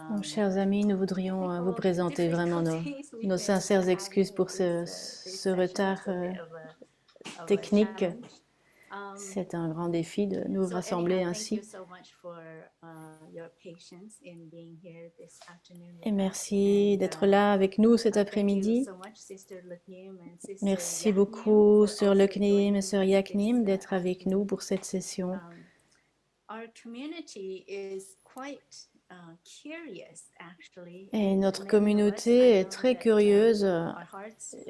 Donc, chers amis, nous voudrions vous présenter vraiment nos sincères excuses pour ce retard technique. C'est un grand défi de nous rassembler ainsi. Et merci d'être là avec nous cet après-midi. Merci beaucoup, Sœur Leknim et Sœur Yaknim, d'être avec nous pour cette session. Et notre communauté est très curieuse.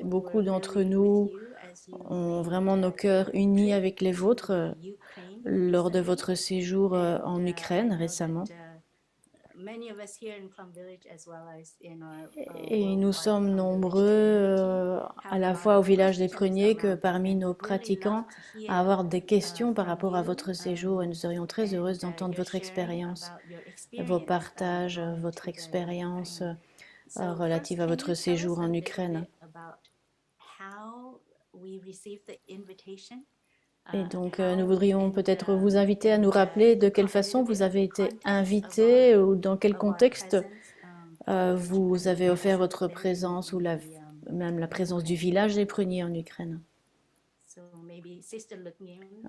Beaucoup d'entre nous ont vraiment nos cœurs unis avec les vôtres lors de votre séjour en Ukraine récemment. Et nous sommes nombreux, à la fois au village des Pruniers que parmi nos pratiquants, à avoir des questions par rapport à votre séjour. Et nous serions très heureuses d'entendre votre expérience, vos partages, votre expérience relative à votre séjour en Ukraine. Et donc, nous voudrions peut-être vous inviter à nous rappeler de quelle façon vous avez été invité ou dans quel contexte vous avez offert votre présence ou même la présence du village des Pruniers en Ukraine.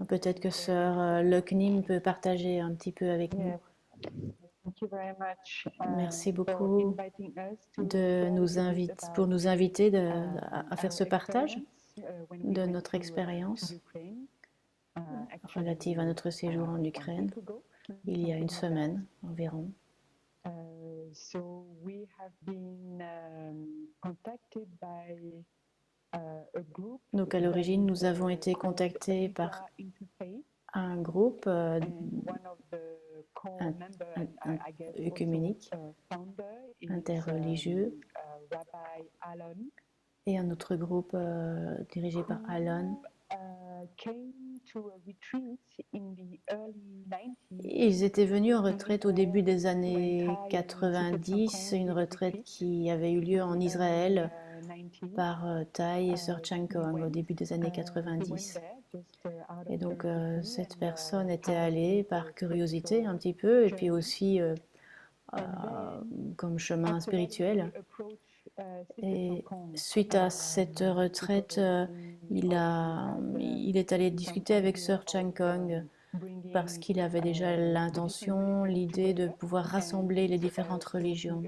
Peut-être que Sœur Leknim peut partager un petit peu avec nous. Merci beaucoup pour nous inviter à faire ce partage de notre expérience relative à notre séjour en Ukraine il y a une semaine environ. Donc à l'origine, nous avons été contactés par un groupe œcuménique, interreligieux, et un autre groupe dirigé par Alon. Ils étaient venus en retraite au début des années 90, une retraite qui avait eu lieu en Israël par Tai et Sœur Chankong au début des années 90. Et donc cette personne était allée par curiosité un petit peu et puis aussi comme chemin spirituel. Et suite à cette retraite, il est allé discuter avec Sœur Chankong parce qu'il avait déjà l'intention, l'idée de pouvoir rassembler les différentes religions.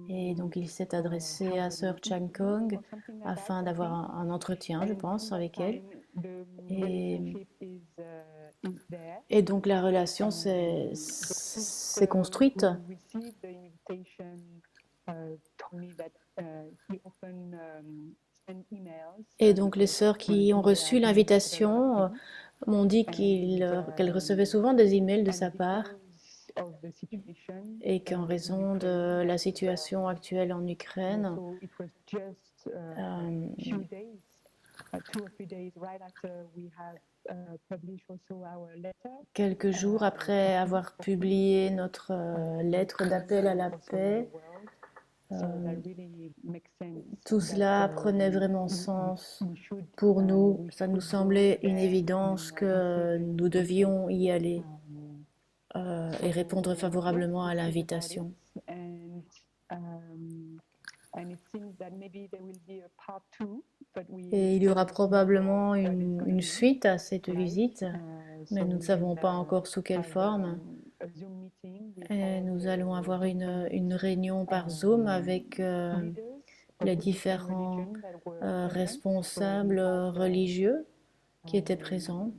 Et donc il s'est adressé à Sœur Chankong afin d'avoir un entretien, je pense, avec elle. Et donc la relation s'est construite. Et donc les sœurs qui ont reçu l'invitation m'ont dit qu'elles recevaient souvent des emails de sa part et qu'en raison de la situation actuelle en Ukraine, quelques jours après avoir publié notre lettre d'appel à la paix, tout cela prenait vraiment sens pour nous. Ça nous semblait une évidence que nous devions y aller et répondre favorablement à l'invitation. Et il y aura probablement une suite à cette visite, mais nous ne savons pas encore sous quelle forme. Et nous allons avoir une réunion par Zoom avec les différents responsables religieux qui étaient présents,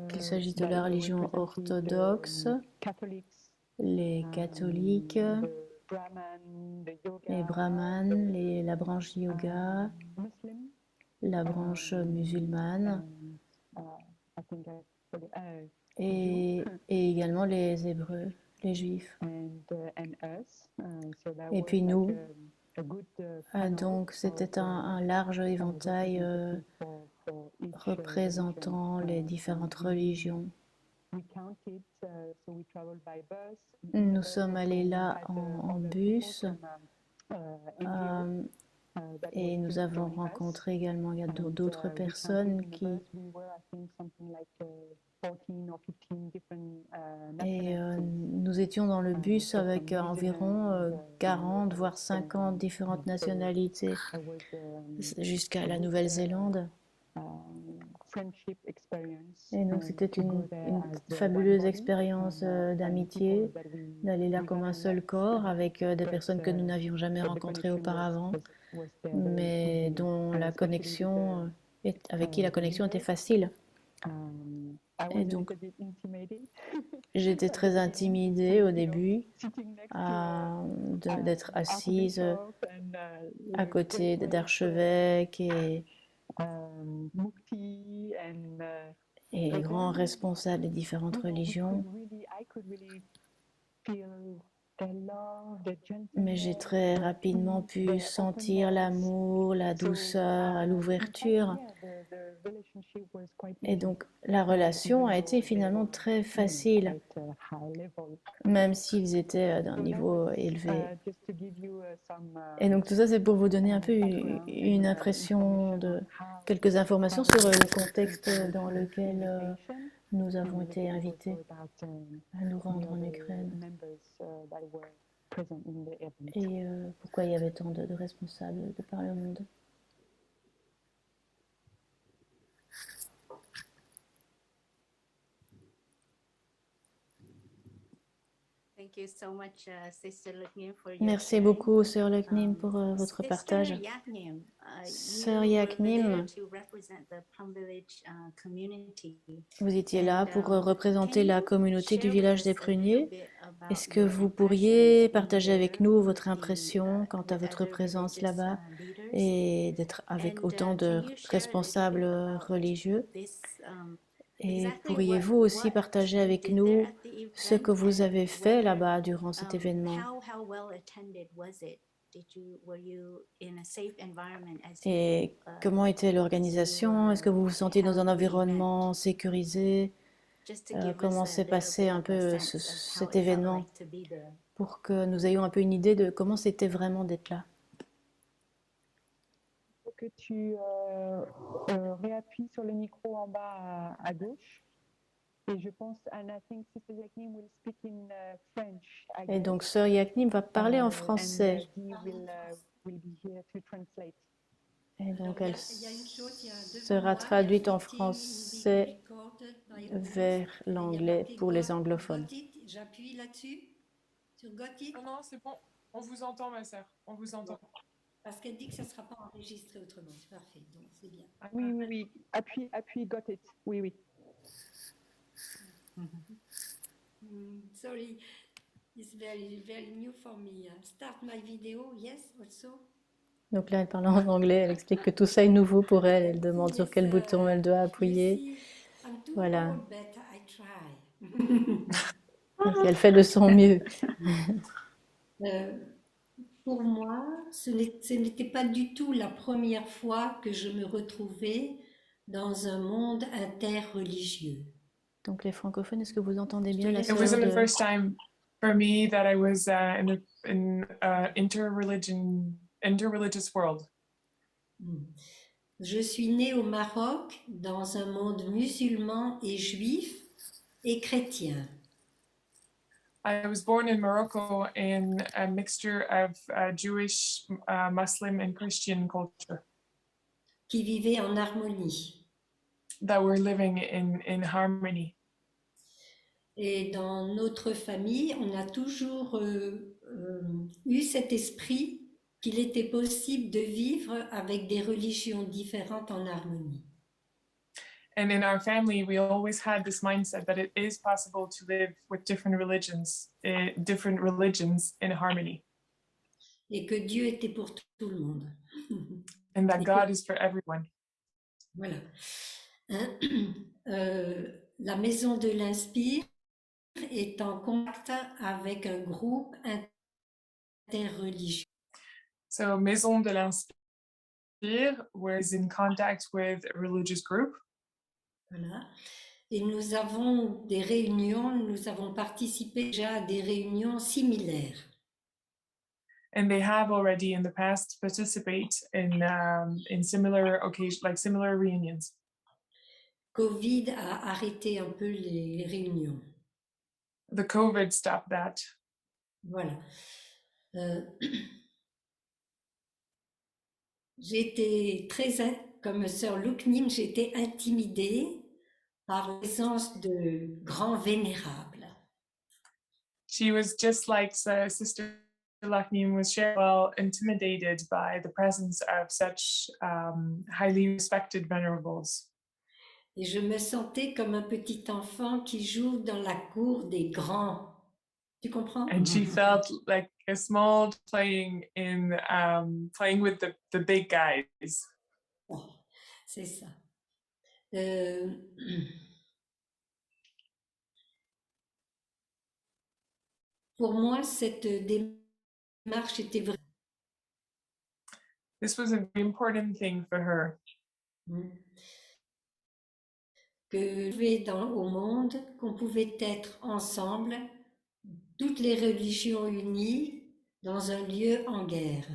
qu'il s'agisse de la religion orthodoxe, les catholiques, les brahmanes, la branche yoga, la branche musulmane et également les Hébreux, les Juifs. Et puis nous. Donc c'était un large éventail représentant les différentes religions. Nous sommes allés là en bus Et nous avons rencontré également d'autres personnes et nous étions dans le bus avec environ 40, voire 50 différentes nationalités jusqu'à la Nouvelle-Zélande. Et donc c'était une fabuleuse expérience d'amitié, d'aller là comme un seul corps avec des personnes que nous n'avions jamais rencontrées auparavant, mais dont la connexion, avec qui la connexion était facile. Et donc j'étais très intimidée au début d'être assise à côté d'archevêques et grands responsables des différentes religions. Mais j'ai très rapidement pu sentir l'amour, la douceur, l'ouverture. Et donc la relation a été finalement très facile, même s'ils étaient d'un niveau élevé. Et donc tout ça, c'est pour vous donner un peu une impression quelques informations sur le contexte dans lequel nous avons été invités à nous rendre en Ukraine. Et pourquoi il y avait tant de responsables de par le monde. Merci beaucoup, Sœur Leknim, pour votre partage. Sœur Yaknim, vous étiez là pour représenter la communauté du village des Pruniers. Est-ce que vous pourriez partager avec nous votre impression quant à votre présence là-bas et d'être avec autant de responsables religieux? Et pourriez-vous aussi partager avec nous ce que vous avez fait là-bas durant cet événement? Et comment était l'organisation? Est-ce que vous vous sentiez dans un environnement sécurisé? Comment s'est passé un peu cet événement pour que nous ayons un peu une idée de comment c'était vraiment d'être là? Que tu réappuies sur le micro en bas à gauche. Et je pense, and I think Sister Yaknim will speak in French. Et donc, Sœur Yaknim va parler en français. Will be here to translate. Et donc, elle sera traduite en français vers l'anglais pour les anglophones. J'appuie là-dessus, sur Got It. Non, c'est bon. On vous entend, ma sœur. On vous entend. Parce qu'elle dit que ça ne sera pas enregistré autrement. C'est parfait, donc c'est bien. Oui. Appuie Got It. Oui. Sorry, it's very new for me. Start my video, yes, also. Donc là, elle parle en anglais, elle explique que tout ça est nouveau pour elle. Elle demande sur quel bouton elle doit appuyer. Voilà. Elle fait de son mieux. Pour moi, ce n'était pas du tout la première fois que je me retrouvais dans un monde interreligieux. Donc les francophones, est-ce que vous entendez bien la sœur? It wasn't the first time for me that I was in interreligious world. Je suis née au Maroc dans un monde musulman et juif et chrétien. I was born in Morocco in a mixture of Jewish, Muslim and Christian culture. Qui vivaient en harmonie. That were living in harmony. Et dans notre famille, on a toujours eu cet esprit qu'il était possible de vivre avec des religions différentes en harmonie. And in our family, we always had this mindset that it is possible to live with different religions in harmony. Et que Dieu était pour tout le monde. And that God is for everyone. Voilà. La Maison de l'Inspire est en contact avec un groupe interreligieux. So Maison de l'Inspire was in contact with a religious group. Voilà. Et nous avons des réunions, nous avons participé déjà à des réunions similaires. and they have already in the past participate in similar occasions, like similar reunions. Covid a arrêté un peu les réunions. The COVID stopped that. Voilà. J'étais comme sœur Luknim, j'étais intimidée par la présence de grands vénérables. She was just like Sister Laknim was well intimidated by the presence of such highly respected venerables. Et je me sentais comme un petit enfant qui joue dans la cour des grands. Tu comprends? And she felt like a small playing with the big guys. Oh, c'est ça. Pour moi, cette démarche était vraiment. This was a very important thing for her. Que au monde, qu'on pouvait être ensemble, toutes les religions unies, dans un lieu en guerre.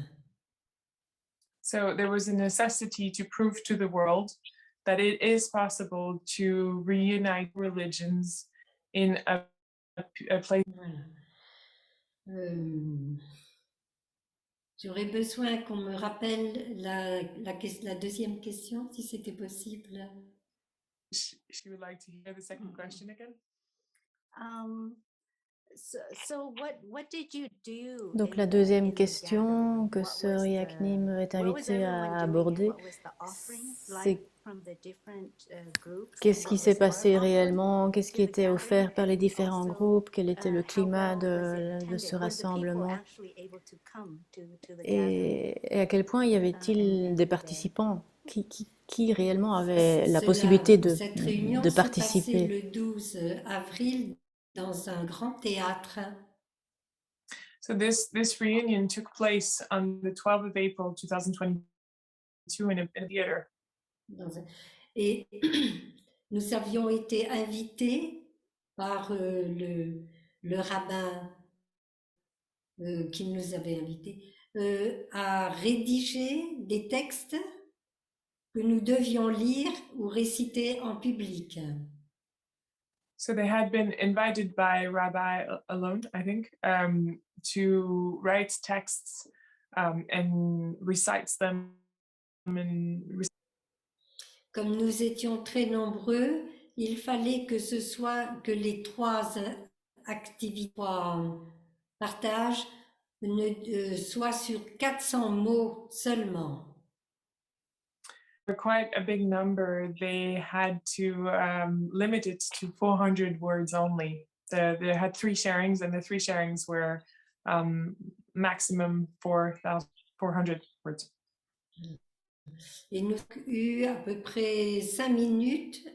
So there was a necessity to prove to the world that it is possible to reunite religions in a place. Voilà. J'aurais besoin qu'on me rappelle la deuxième question, si c'était possible. She would like to hear the second question again. Donc la deuxième question que Sœur Yaknim est invitée à aborder, c'est qu'est-ce qui s'est passé réellement, qu'est-ce qui était offert par les différents groupes, quel était le climat de ce rassemblement et à quel point y avait-il des participants qui réellement avaient la possibilité de participer. Le 12 avril dans un grand théâtre. So this reunion took place on the 12th of April 2022 in a theater. Et nous avions été invités par le rabbin qui nous avait invités à rédiger des textes que nous devions lire ou réciter en public. So they had been invited by Rabbi Alon, I think, to write texts and recite them. Comme nous étions très nombreux, il fallait que les trois activités, partages, soient sur 400 mots seulement. For quite a big number, they had to limit it to 400 words only. They had 3 sharings, and the 3 sharings were maximum 400 words. Et nous avons eu à peu près 5 minutes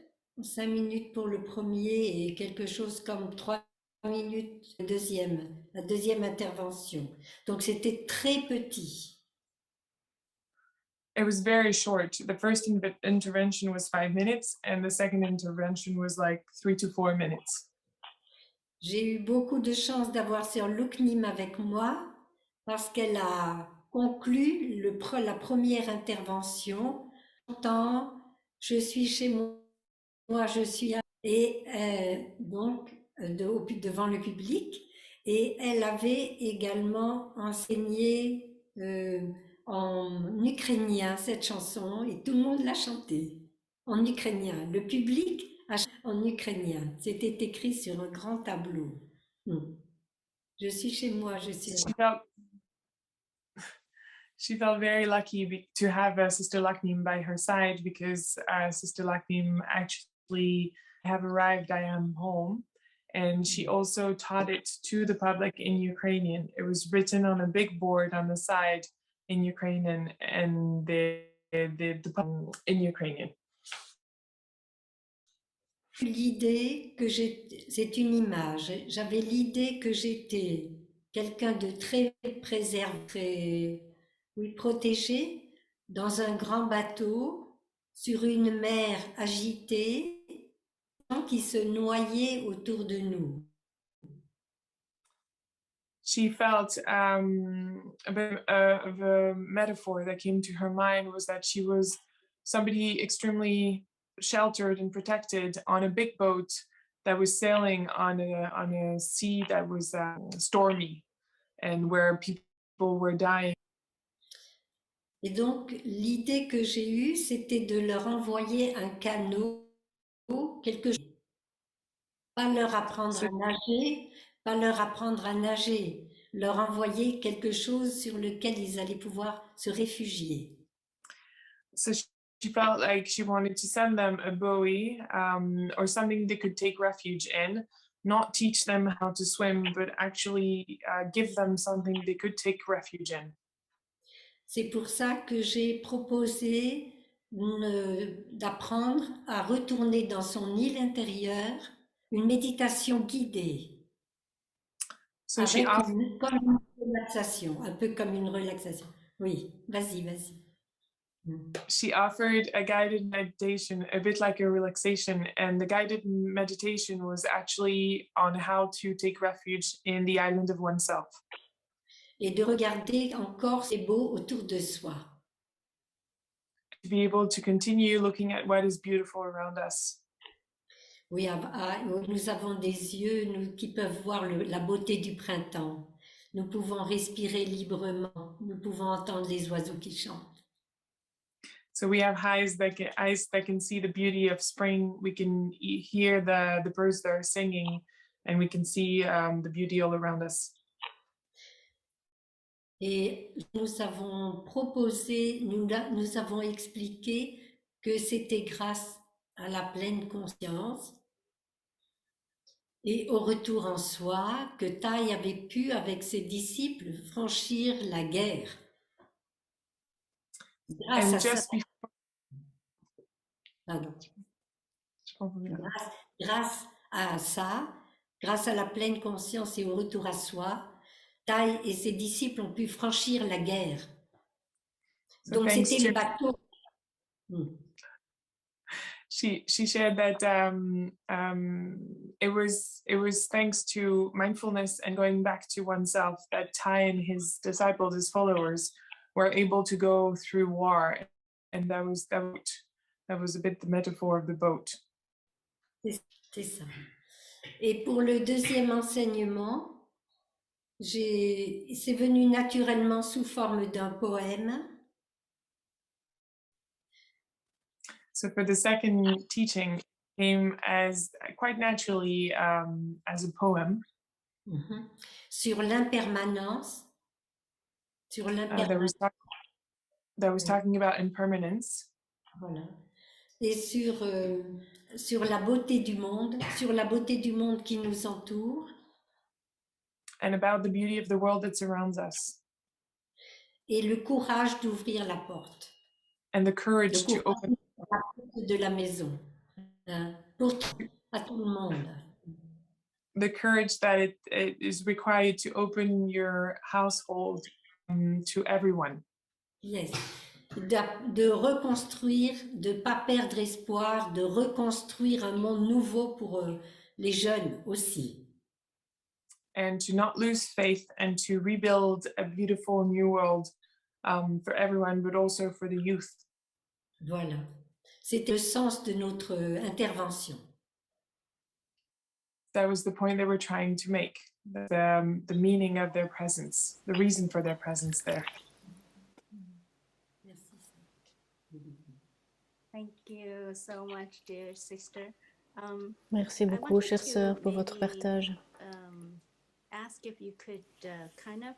pour le premier et quelque chose comme 3 minutes la deuxième intervention. Donc c'était très petit. It was very short. The first intervention was 5 minutes, and the second intervention was like 3 to 4 minutes. J'ai eu beaucoup de chance d'avoir Sœur Luknim avec moi parce qu'elle a conclu la première intervention. Je suis chez moi, je suis et donc devant le public, et elle avait également enseigné en ukrainien cette chanson et tout le monde l'a chantée en ukrainien. Le public a chanté en ukrainien. C'était écrit sur un grand tableau. Je suis chez moi, je suis là. She felt very lucky to have Sister Laknim by her side, because Sister Laknim actually have arrived. I am home, and she also taught it to the public in Ukrainian. It was written on a big board on the side in Ukrainian, and in Ukrainian. C'est une image. J'avais l'idée que j'étais quelqu'un de très préservé, protégé, dans un grand bateau, sur une mer agitée, qui se noyaient autour de nous. she felt a bit of a metaphor that came to her mind was that she was somebody extremely sheltered and protected on a big boat that was sailing on a sea that was stormy and where people were dying. Et donc, l'idée que j'ai eue, c'était de leur envoyer un canot, quelque chose. Pas leur apprendre à nager, pas leur apprendre à nager, leur envoyer quelque chose sur lequel ils allaient pouvoir se réfugier. So she felt like she wanted to send them a buoy or something they could take refuge in, not teach them how to swim, but actually give them something they could take refuge in. C'est pour ça que j'ai proposé d'apprendre à retourner dans son île intérieure, une méditation guidée. So she offered, Comme une relaxation, un peu comme une relaxation. Oui, vas-y, vas-y. She offered a guided meditation, a bit like a relaxation, and the guided meditation was actually on how to take refuge in the island of oneself. Et de regarder encore c'est beau autour de soi. To be able to continue looking at what is beautiful around us. Oui, nous avons des yeux qui peuvent voir la beauté du printemps. Nous pouvons respirer librement. Nous pouvons entendre les oiseaux qui chantent. So we have eyes that can see the beauty of spring. We can hear the birds that are singing, and we can see the beauty all around us. Et nous avons proposé, nous avons expliqué que c'était grâce à la pleine conscience et au retour en soi que Thaï avait pu, avec ses disciples, franchir la guerre. Grâce à ça. Pardon. Grâce à ça, grâce à la pleine conscience et au retour à soi, Thaï et ses disciples ont pu franchir la guerre. So donc c'était le bateau. She shared that it was thanks to mindfulness and going back to oneself that Thai and his disciples, his followers, were able to go through war, and that was a bit the metaphor of the boat. C'est ça. Et pour le deuxième enseignement, c'est venu naturellement sous forme d'un poème. So for the second teaching, it came as quite naturally as a poem. Sur l'impermanence. Sur l'impermanence. That was talking about impermanence. Voilà. Et sur la beauté du monde, qui nous entoure. And about the beauty of the world that surrounds us. Et le courage d'ouvrir la porte. And the courage to open la porte de la maison. À tout le monde. The courage that it is required to open your household to everyone. Yes. De reconstruire, de ne pas perdre espoir, de reconstruire un monde nouveau pour les jeunes aussi. And to not lose faith and to rebuild a beautiful new world for everyone, but also for the youth. Voilà. C'était le sens de notre intervention. That was the point they were trying to make, the meaning of their presence, the reason for their presence there. Thank you so much, dear sister. Merci beaucoup, chère sœur, pour votre partage. Ask if you could kind of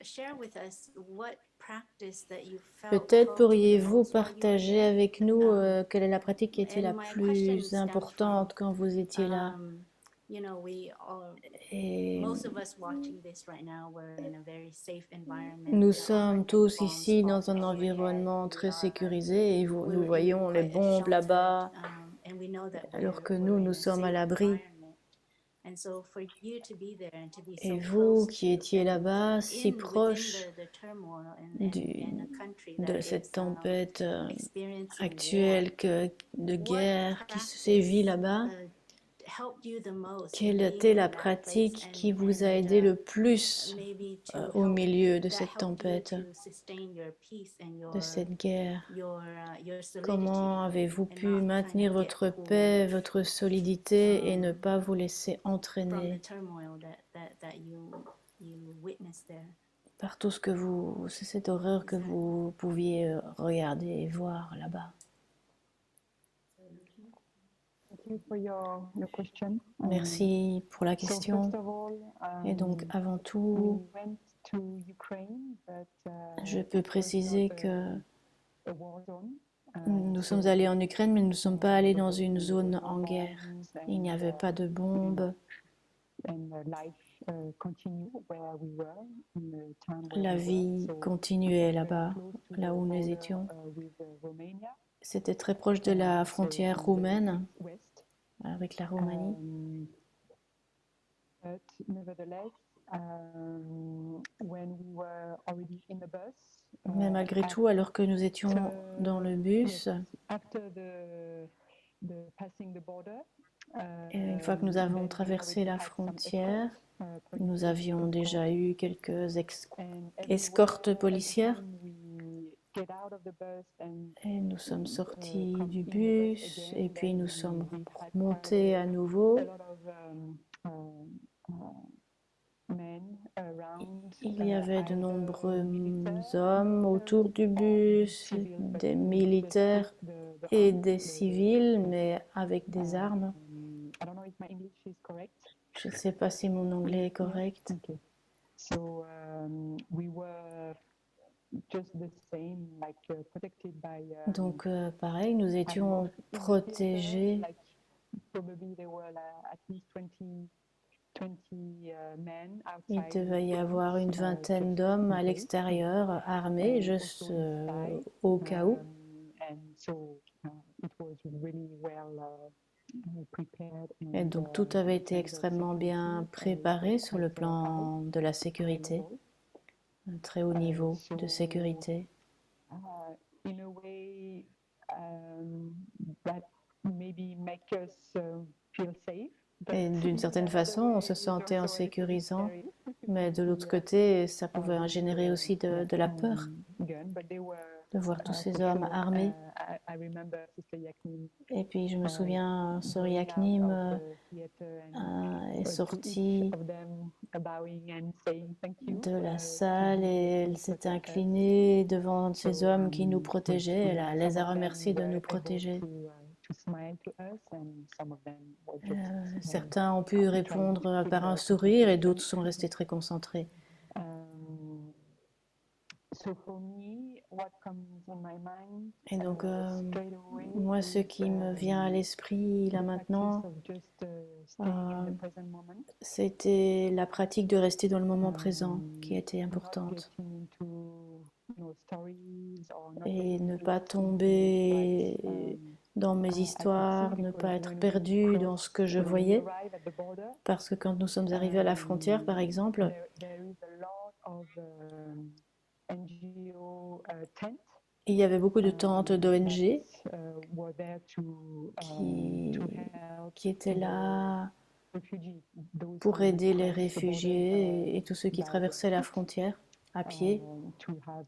share with us what practice that you felt. Peut-être pourriez-vous partager avec nous quelle est la pratique qui était la plus importante quand vous étiez là. You know, nous sommes tous ici dans un environnement très sécurisé et nous voyons les bombes là-bas, alors que nous sommes à l'abri. Et vous qui étiez là-bas, si proche de cette tempête actuelle de guerre qui sévit là-bas, helped you the most quelle being était la in that place pratique qui vous a aidé le plus maybe to au help milieu de that cette helped you tempête, to sustain your peace and de cette guerre? your solidity Comment avez-vous and pu not kind maintenir of get votre pulled paix, votre solidité et ne pas vous laisser from the entraîner turmoil that you witnessed there? par tout ce que c'est cette horreur que vous pouviez regarder et voir là-bas? Thank you for your question. Merci pour la So question. first of all, Et donc, avant we tout, went to Ukraine, but je it peux was préciser not que a war zone. nous So sommes allés en Ukraine, mais nous ne sommes pas allés dans there une were zone no en guerre. bombs Il n'y avait pas de bombes. and life continued where we were in the town where La we were. vie So continuait very là-bas, close to là the où nous border, étions. with Romania, C'était très proche de la so frontière on the roumaine west. avec la Roumanie. But nevertheless, when we were already in the bus, Mais malgré tout, alors que nous étions dans le bus, after the passing the border, et une fois que nous avons then we traversé already la had some frontière, escorts, nous avions déjà eu quelques and escortes everywhere, policières every time we get out of the bus and et nous sommes sortis come du in the bus bus again, et puis then nous sommes we had montés à nouveau. a lot of men around, Il y avait de either nombreux militaires hommes autour du bus, civil, but des we just militaires took the et arms, des civils, mais avec des armes. I don't know if my English is correct. Je ne sais pas si mon anglais est correct. Okay. So we were just the same, like protected by. Donc, pareil, nous étions in the theater, protégés. like probably there were at least 20 men Il outside devait y the avoir une fence, vingtaine just d'hommes in à case. l'extérieur, armés, And juste also inside, au cas où. and so it was really well prepared. Et And donc, tout avait été in terms of extrêmement bien security, préparé sur le quite plan de la high sécurité, level. un très haut niveau de So sécurité. in a way, that maybe make us feel safe. Et But d'une in certaine another façon, on way, se it's sentait en also a little bit sécurisant, scary. mais de l'autre Yeah. côté, ça pouvait générer aussi Yeah, de la peur gun, but they were de voir tous ces for hommes sure. armés. I remember Sister Yaknin Et puis, je me souviens, Sœur going out Yaknim of the theater and est to each sortie of them bowing and saying thank you de la to salle be et able elle to s'était protect us. inclinée devant ces So hommes qui nous was protégeaient. Elle really les some a of them remerciés de were nous able protéger. to smile to us, and some of them were just Certains ont pu trying to répondre keep par un the sourire et concentration. d'autres sont restés très concentrés. So for me, what comes in my mind Et donc, straight away moi, ce is qui me vient à l'esprit là the maintenant, practice of just staying in the present moment, c'était la pratique de rester dans le moment présent qui était not importante. getting into stories or not Et getting ne pas lost in tomber tracks. dans mes I could see histoires, ne because pas être when we perdu dans ce que je when we voyais. arrive at the border, Parce que quand nous sommes arrivés à la frontière, par exemple, there is a lot of NGO tents il y avait beaucoup de tentes d'ONG that were there to qui help étaient là refugees, those pour who aider les cross the border réfugiés et tous ceux qui by traversaient la foot, frontière à pied. to have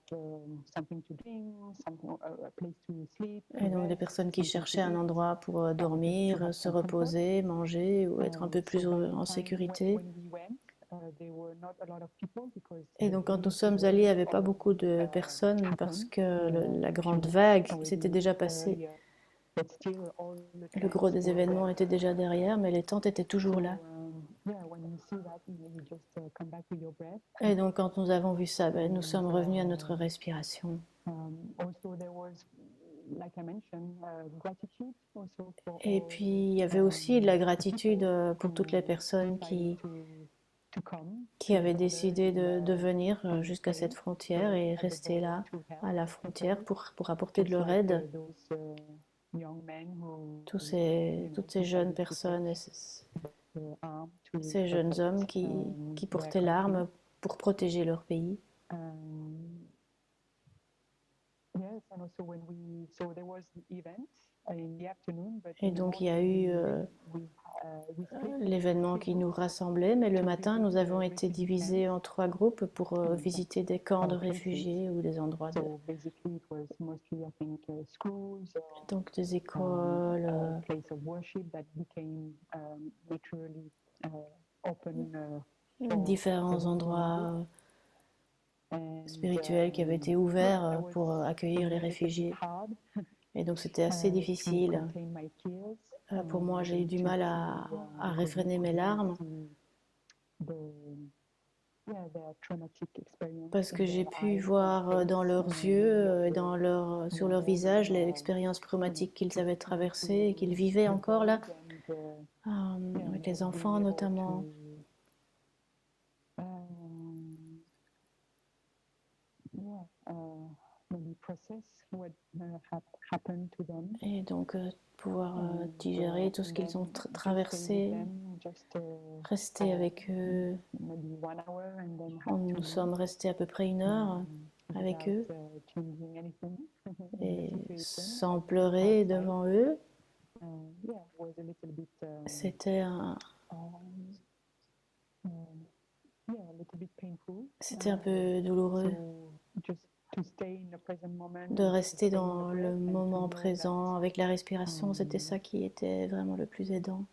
something to drink, a place to sleep, Et donc des rest, personnes qui something to cherchaient un eat, endroit pour just to dormir, have se some comfort. reposer, manger ou être un peu plus So by the en time sécurité. when we went, there were not a lot of people because Et donc quand nous the sommes big allés, il n'y wave avait pas beaucoup de already personnes parce happened, que la few grande weeks vague already s'était déjà passée. earlier, but still all the Le gros tents des were événements there. était déjà derrière, mais les tentes étaient toujours So là. yeah, when you see that, you just come back with your breath. Et donc quand nous avons vu ça, ben, nous sommes revenus à notre respiration. Also there was, like I mentioned, gratitude also for Et all puis il y avait aussi de la the gratitude people pour toutes les who personnes decided to come qui to the avaient border décidé and de venir and jusqu'à stay cette frontière et at the rester border là to help à la people. frontière pour apporter de Just leur like aide. those young men who Toutes ces jeunes decided to personnes et take the arm to ces jeunes hommes protect qui their portaient country. l'arme pour protéger leur pays. Yes, and also when so there was the event in the afternoon, but Et in the donc il y a morning eu we l'événement qui nous rassemblait, mais le matin, nous avons été divisés en 3 groupes pour visiter des camps de réfugiés ou des endroits donc des écoles, différents endroits spirituels qui avaient été ouverts pour accueillir les réfugiés. Et donc c'était assez difficile. Pour moi, j'ai eu du mal à réfréner mes larmes parce que j'ai pu voir dans leurs yeux et sur leur visage l'expérience traumatique qu'ils avaient traversée et qu'ils vivaient encore là, avec les enfants notamment. Et donc pouvoir digérer tout ce qu'ils ont traversé, rester avec eux. Nous sommes restés à peu près 1 heure avec eux et sans pleurer devant eux. C'était un peu douloureux de rester dans le moment présent avec la respiration. C'était ça qui était vraiment le plus aidant.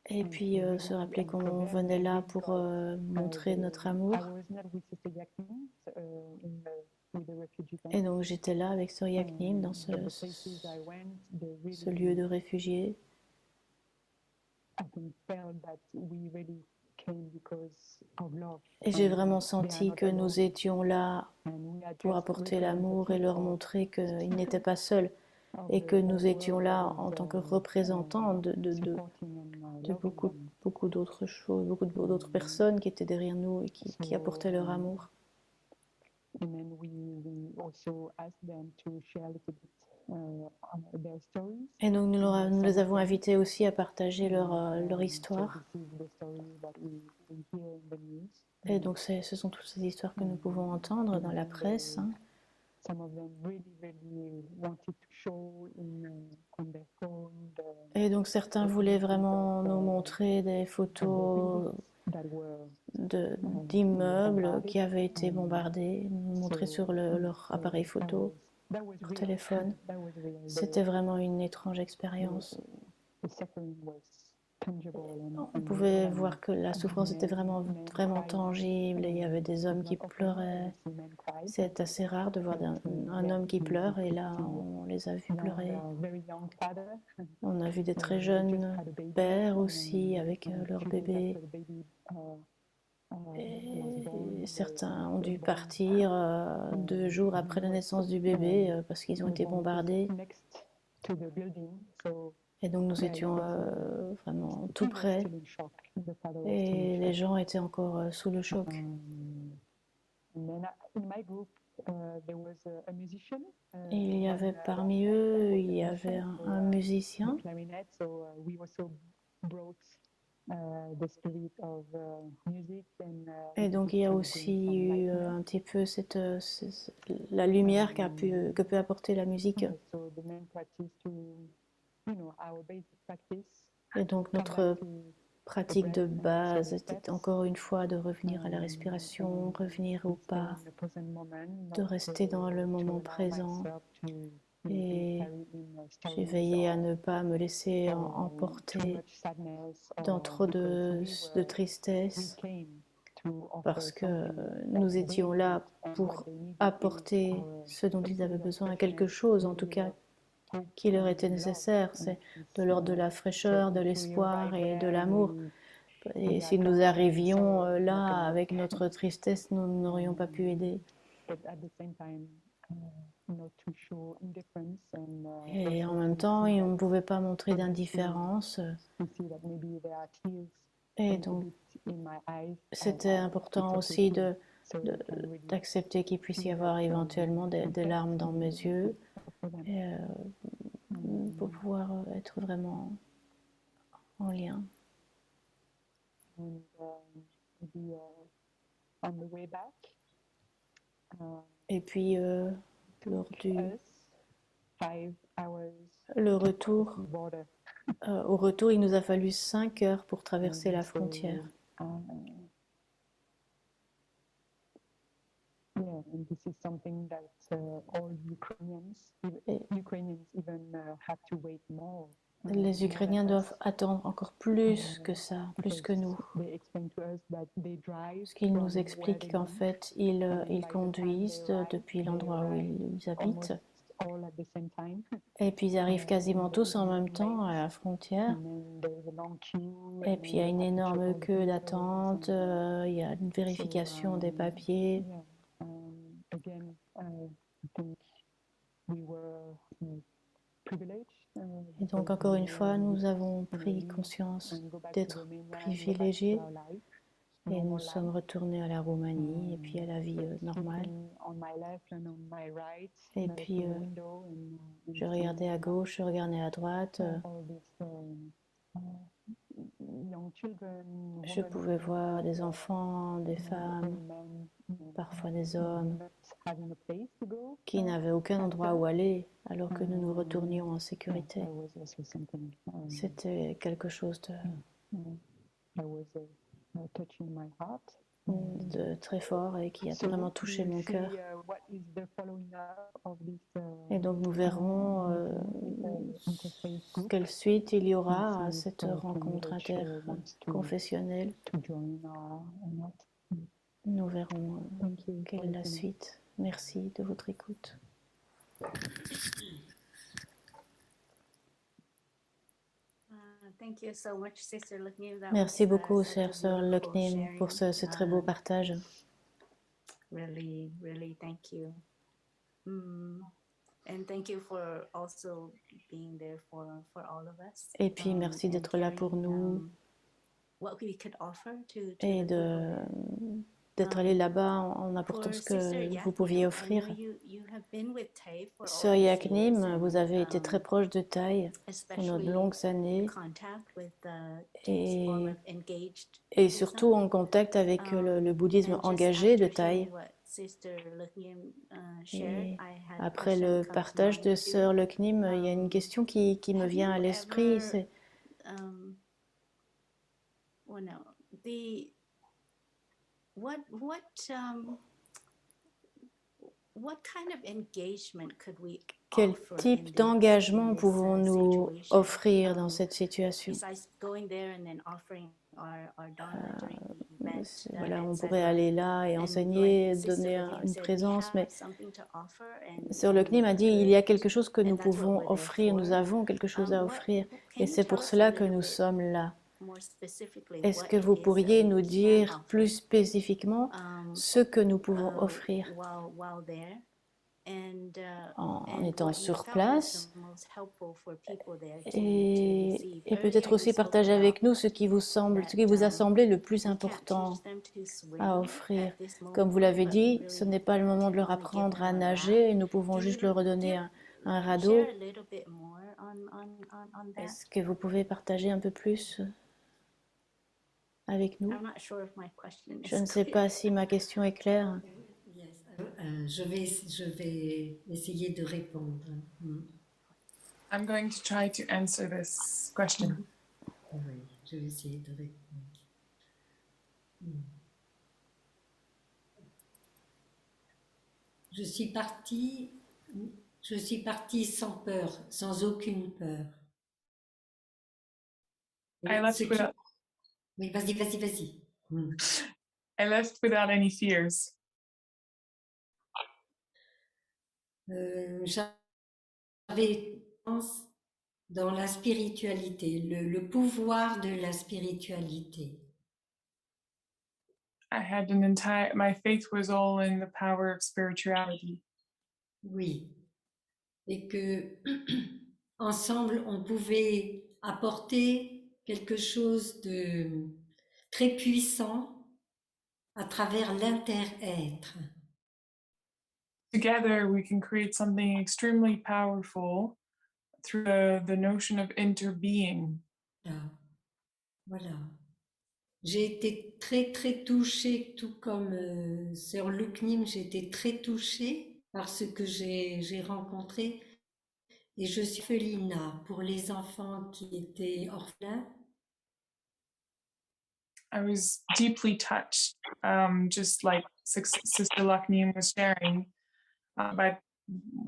Et puis se rappeler qu'on venait là pour montrer notre amour. Et donc j'étais là avec Sœur Yaknim dans ce lieu de réfugiés. Et j'ai vraiment senti que nous étions là pour apporter l'amour et leur montrer qu'ils n'étaient pas seuls et que nous étions là en tant que représentants de beaucoup d'autres choses, beaucoup d'autres personnes qui étaient derrière nous et qui apportaient leur amour. Et donc nous les avons invités aussi à partager leur histoire. Et donc ce sont toutes ces histoires que nous pouvons entendre dans la presse. Et donc certains voulaient vraiment nous montrer des photos d'immeubles qui avaient été bombardés, nous montrer sur leur appareil photo, leur téléphone. C'était vraiment une étrange expérience. On pouvait voir que la souffrance était vraiment, vraiment tangible et il y avait des hommes qui pleuraient. C'est assez rare de voir un homme qui pleure et là on les a vus pleurer. On a vu des très jeunes pères aussi avec leur bébé. Et certains ont dû partir 2 jours après la naissance du bébé parce qu'ils ont été bombardés. Et donc nous étions vraiment tout près et les gens étaient encore sous le choc. Et il y avait parmi eux, il y avait un musicien. Et donc il y a aussi eu un petit peu la lumière que peut apporter la musique. Et donc notre pratique de base était encore une fois de revenir à la respiration, revenir au pas, de rester dans le moment présent. Et j'ai veillé à ne pas me laisser emporter dans trop de tristesse parce que nous étions là pour apporter ce dont ils avaient besoin, quelque chose en tout cas qui leur était nécessaire. C'est de l'ordre de la fraîcheur, de l'espoir et de l'amour. Et si nous arrivions là avec notre tristesse, nous n'aurions pas pu aider. Et en même temps, on ne pouvait pas montrer d'indifférence. Et donc, c'était important aussi d'accepter qu'il puisse y avoir éventuellement des larmes dans mes yeux et, pour pouvoir être vraiment en lien. Et puis, lors Le retour, border. au retour, il nous a fallu 5 heures pour traverser la frontière. Yeah, and this is something that all Ukrainians even have to wait more. Les Ukrainiens doivent attendre encore plus que ça, plus que nous. Parce qu'ils nous expliquent qu'en fait, ils conduisent depuis l'endroit où ils habitent. Et puis ils arrivent quasiment tous en même temps à la frontière. Et puis il y a une énorme queue d'attente, il y a une vérification des papiers. Et donc encore une fois, nous avons pris conscience d'être privilégiés et nous sommes retournés à la Roumanie et puis à la vie normale. Et puis je regardais à gauche, je regardais à droite. Je pouvais voir des enfants, des femmes, parfois des hommes qui n'avaient aucun endroit où aller alors que nous nous retournions en sécurité. C'était quelque chose de très fort et qui a vraiment touché mon cœur. Et donc nous verrons quelle suite il y aura à cette rencontre interconfessionnelle. Nous verrons quelle est la suite. Merci de votre écoute. Merci beaucoup, chère sœur Loknim, pour ce très beau partage. Really, really thank you. And thank you for also being there for all of us. Et puis merci d'être là pour nous what we could offer to et d'être allé là-bas en apportant ce que vous pouviez offrir. Sœur Yaknim, vous avez été très proche de Thaï pendant de longues années et surtout en contact avec le bouddhisme engagé de Thaï. Et après le partage de Sœur Loknim, il y a une question qui me vient à l'esprit, c'est quel type d'engagement pouvons-nous offrir dans cette situation? Voilà, on pourrait aller là et enseigner, donner une présence, mais Sœur Loknim a dit il y a quelque chose que nous pouvons offrir, nous avons quelque chose à offrir, et c'est pour cela que nous sommes là. Est-ce que vous pourriez nous dire plus spécifiquement ce que nous pouvons offrir en étant sur place et peut-être aussi partager avec nous ce qui vous a semblé le plus important à offrir. Comme vous l'avez dit, ce n'est pas le moment de leur apprendre à nager et nous pouvons juste leur redonner un radeau. Est-ce que vous pouvez partager un peu plus avec nous? Je ne sais pas si ma question est claire. Je vais essayer de répondre. I'm going to try to answer this question. Oui, je vais essayer de répondre. Je suis partie sans peur, sans aucune peur. I left without... Oui, vas-y. I left without any fears. J'avais confiance dans la spiritualité, le pouvoir de la spiritualité. I had my faith was all in the power of spirituality. Oui. Et que ensemble, on pouvait apporter quelque chose de très puissant à travers l'inter-être. Together, we can create something extremely powerful through the notion of interbeing. Voilà. J'ai été très, très touchée, tout comme Sœur Loknim, j'ai été très touchée par ce que j'ai rencontré. et je suis orphelinat pour les enfants qui étaient orphelins. I was deeply touched, just like Sister Lakneem was sharing, about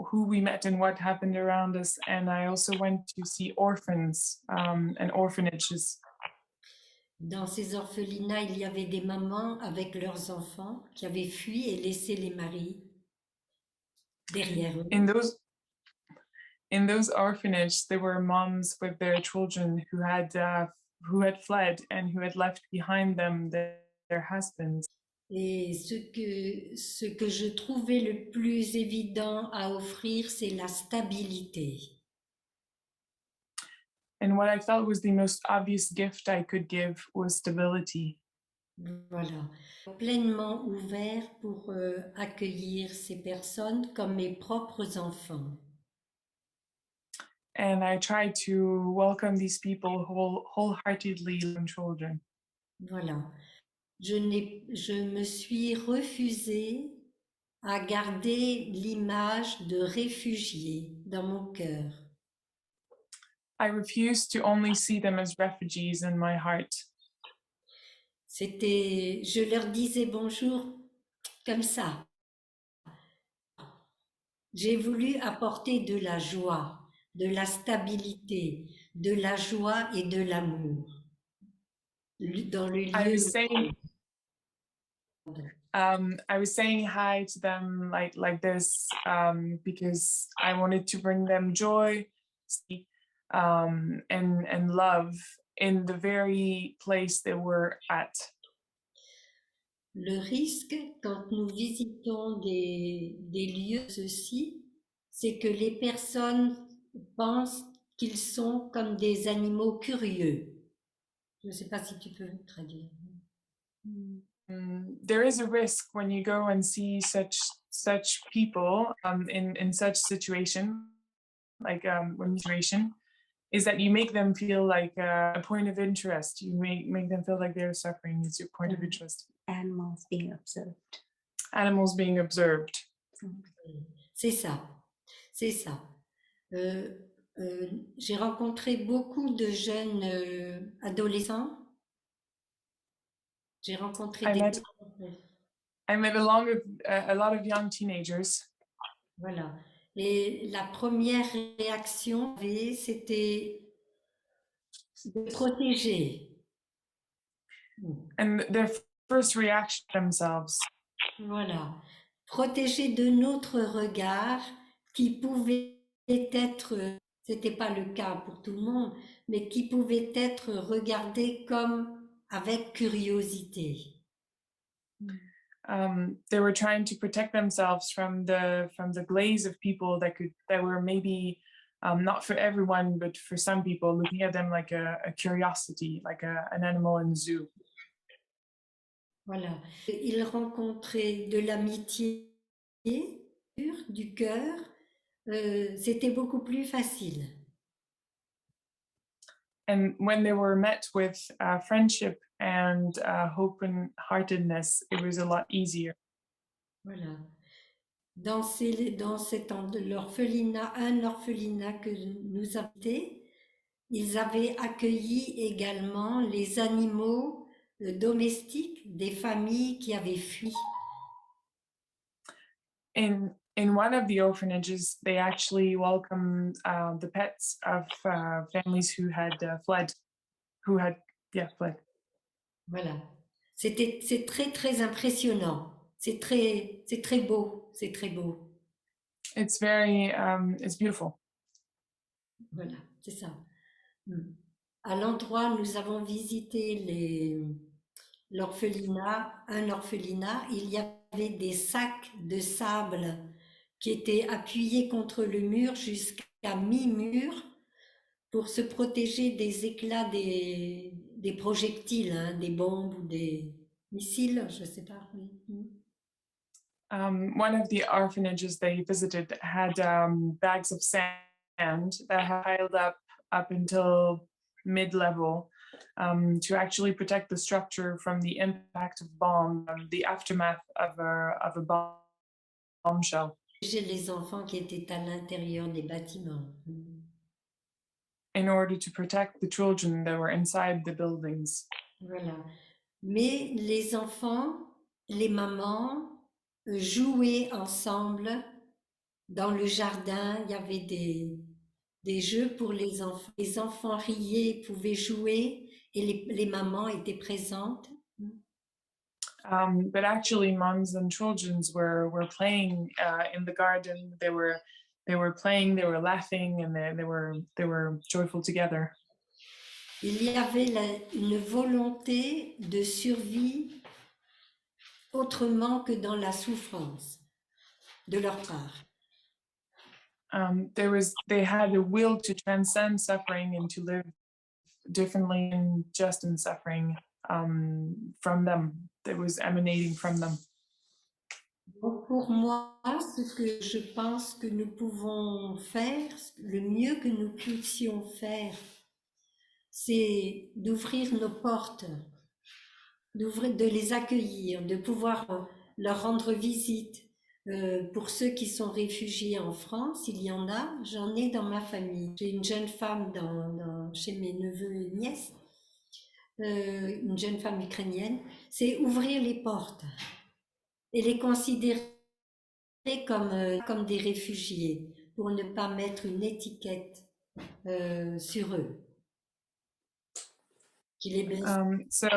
who we met and what happened around us. And I also went to see orphans and orphanages. Dans ces orphelinats, il y avait des mamans avec leurs enfants qui avaient fui et laissé les maris derrière eux. In those orphanages, there were moms with their children who had fled and who had left behind them their husbands. Et ce que je trouvais le plus évident à offrir, c'est la stabilité. And what I felt was the most obvious gift I could give was stability. Voilà, pleinement ouvert pour accueillir ces personnes comme mes propres enfants. And I tried to welcome these people wholeheartedly and children. Voilà. Je me suis refusée à garder l'image de réfugié dans mon cœur. I refused to only see them as refugees in my heart. Je leur disais bonjour comme ça. J'ai voulu apporter de la joie, de la stabilité, de la joie et de l'amour dans le lieu. I was saying hi to them like this because I wanted to bring them joy and love in the very place they were at. Le risque quand nous visitons des lieux ceci, c'est que les personnes pensent qu'ils sont comme des animaux curieux. Je ne sais pas si tu peux traduire. There is a risk when you go and see such people in such situation, like when situation, is that you make them feel like a point of interest. You make them feel like they're suffering. It's your point of interest. Animals being observed. Animals being observed. C'est ça, c'est ça. J'ai rencontré beaucoup de jeunes adolescents. J'ai rencontré I met a lot of young teenagers. Voilà. Et la première réaction, c'était de protéger. And their first reaction themselves. Voilà. Protéger de notre regard qui pouvait être, c'était pas le cas pour tout le monde, mais qui pouvait être regardé comme avec curiosité. They were trying to protect themselves from the glaze of people that were maybe not for everyone, but for some people, looking at them like a curiosity, like an animal in the zoo. Voilà. Ils rencontraient de l'amitié, du cœur. C'était beaucoup plus facile. And when they were met with friendship and open-heartedness, it was a lot easier. Voilà. Dans l'orphelinat, un orphelinat que nous avons été, ils avaient accueilli également les animaux domestiques des familles qui avaient fui. In one of the orphanages, they actually welcomed the pets of families who had fled. Voilà. C'est très, très impressionnant. C'est très beau. C'est très beau. It's very, it's beautiful. Voilà, c'est ça. À l'endroit où nous avons visité un orphelinat, il y avait des sacs de sable qui étaient appuyés contre le mur jusqu'à mi-mur pour se protéger des éclats des projectiles, hein, des bombes ou des missiles, je ne sais pas. One of the orphanages they visited had bags of sand that had piled up until mid-level to actually protect the structure from the impact of bomb, the aftermath of a bomb shell. les enfants qui étaient à l'intérieur des bâtiments. in order to protect the children that were inside the buildings. Voilà. Mais les enfants, les mamans jouaient ensemble dans le jardin. Il y avait des jeux pour les enfants. Les enfants riaient, pouvaient jouer et les mamans étaient présentes. But actually, moms and children were playing in the garden. They were playing, they were laughing, and they were joyful together. Il y avait une volonté de survie autrement que dans la souffrance de leur part. They had a will to transcend suffering and to live differently and just in suffering from them. That was emanating from them. Donc pour moi, ce que je pense que nous pouvons faire, le mieux que nous puissions faire, c'est d'ouvrir nos portes, de les accueillir, de pouvoir leur rendre visite. Pour ceux qui sont réfugiés en France, il y en a, j'en ai dans ma famille. J'ai une jeune femme chez mes neveux et nièces, une jeune femme ukrainienne. C'est ouvrir les portes et les considérer comme des réfugiés pour ne pas mettre une étiquette sur eux qui les blesse. So